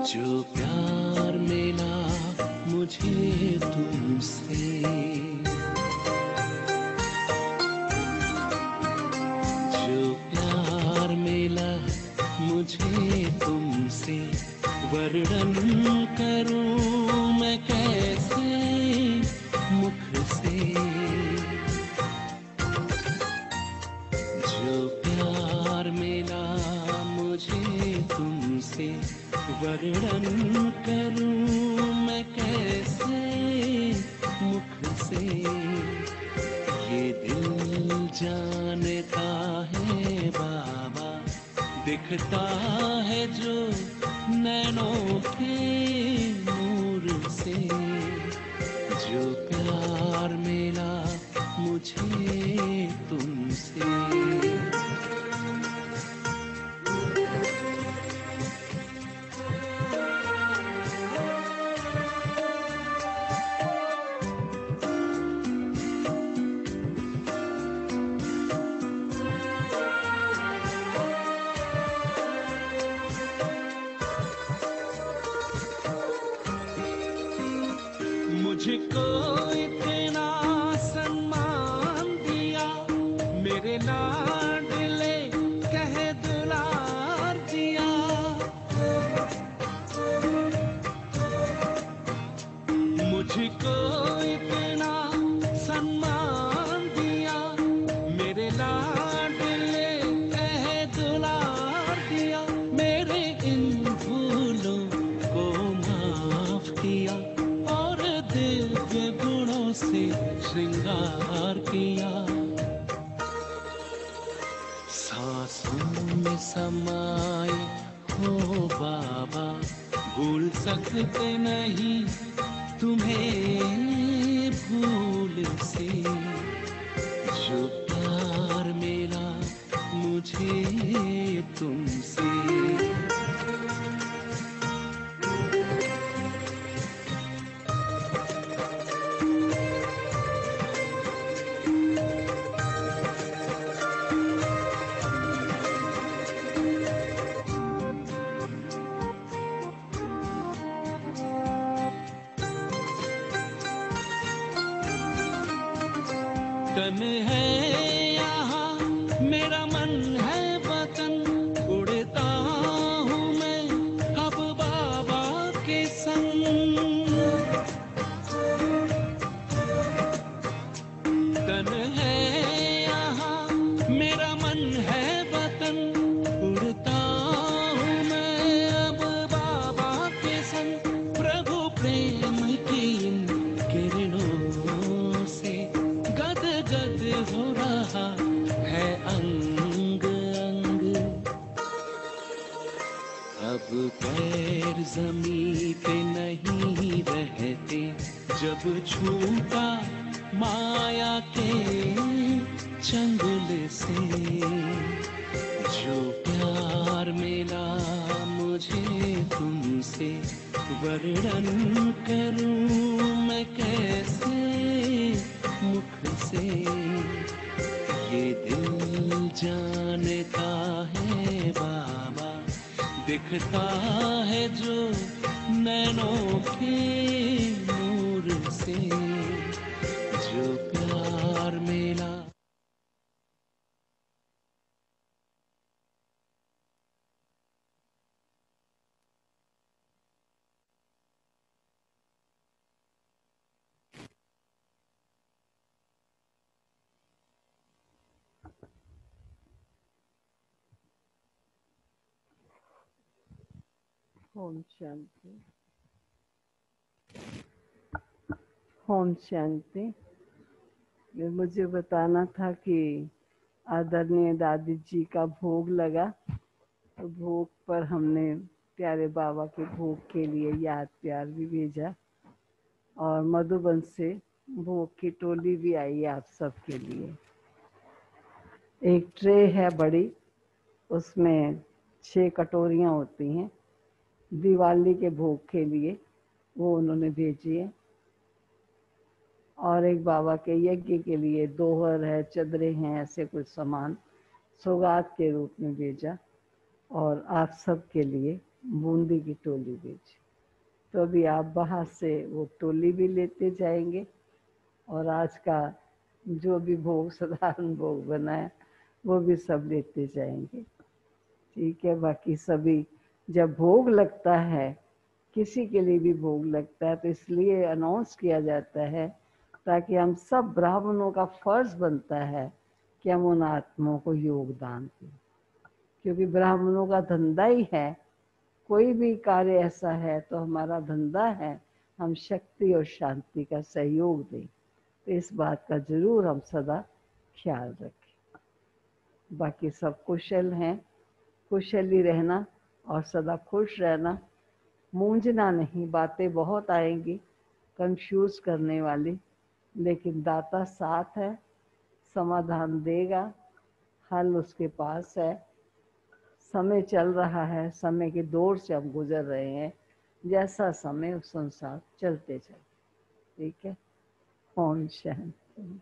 जो प्यार मिला मुझे तुमसे, जो प्यार मिला मुझे तुमसे, वर्णन करूं मैं कैसे मुख से। जो प्यार मिला मुझे तुमसे, वर्णन करूं मैं कैसे मुख से। ये दिल जानता है बाबा, दिखता है जो नैनों के नूर से। जो प्यार मिला मुझे तुमसे, मुझको इतना सम्मान दिया, मेरे लाडले कह दुलार दिया। मुझको इतना सम्मान दिया, मेरे लाडले कह दुलार दिया। मेरे इन भूलों को माफ किया और दिव्य गुणों से श्रृंगार किया। सांसों में समाए हो बाबा, भूल सकते नहीं तुम्हें भूल से। जो प्यार मिला मुझे तुमसे, तन है यहाँ मेरा मन है वतन, उड़ता हूँ मैं अब बाबा के संग। तन है यहाँ मेरा मन है वतन, उड़ता हूँ मैं अब बाबा के संग। प्रभु प्रेम की इन किरणों से गद गद हो रहा है अंग अंग। अब पैर जमीन पे नहीं रहते, जब छूटा माया के चंगुल से। जो प्यार मिला मुझे तुमसे, वर्णन करूं मैं कैसे मुख से। ये दिल जानता है बाबा, दिखता है जो नैनों के नूर से। जो प्यार मिला ओम शांति। ओम शांति। ये मुझे बताना था कि आदरणीय दादी जी का भोग लगा, तो भोग पर हमने प्यारे बाबा के भोग के लिए याद प्यार भी भेजा, और मधुबन से भोग की टोली भी आई आप सबके लिए। एक ट्रे है बड़ी, उसमें 6 कटोरियाँ होती हैं दिवाली के भोग के लिए, वो उन्होंने भेजी है। और एक बाबा के यज्ञ के लिए दोहर है, चदरे हैं, ऐसे कुछ सामान सौगात के रूप में भेजा। और आप सब के लिए बूंदी की टोली भेजी। तो अभी आप बाहर से वो टोली भी लेते जाएंगे, और आज का जो भी भोग साधारण भोग बना है वो भी सब लेते जाएंगे। ठीक है। बाकी सभी जब भोग लगता है, किसी के लिए भी भोग लगता है, तो इसलिए अनाउंस किया जाता है ताकि हम सब ब्राह्मणों का फर्ज बनता है कि हम उन आत्माओं को योगदान दें, क्योंकि ब्राह्मणों का धंधा ही है। कोई भी कार्य ऐसा है तो हमारा धंधा है हम शक्ति और शांति का सहयोग दें। तो इस बात का जरूर हम सदा ख्याल रखें। बाकी सब कुशल हैं, कुशल ही रहना और सदा खुश रहना, मूंझना नहीं। बातें बहुत आएंगी कंफ्यूज करने वाली, लेकिन दाता साथ है, समाधान देगा, हल उसके पास है। समय चल रहा है, समय के दौर से हम गुजर रहे हैं, जैसा समय उस अनुसार चलते चले। ठीक है। ओम शांति।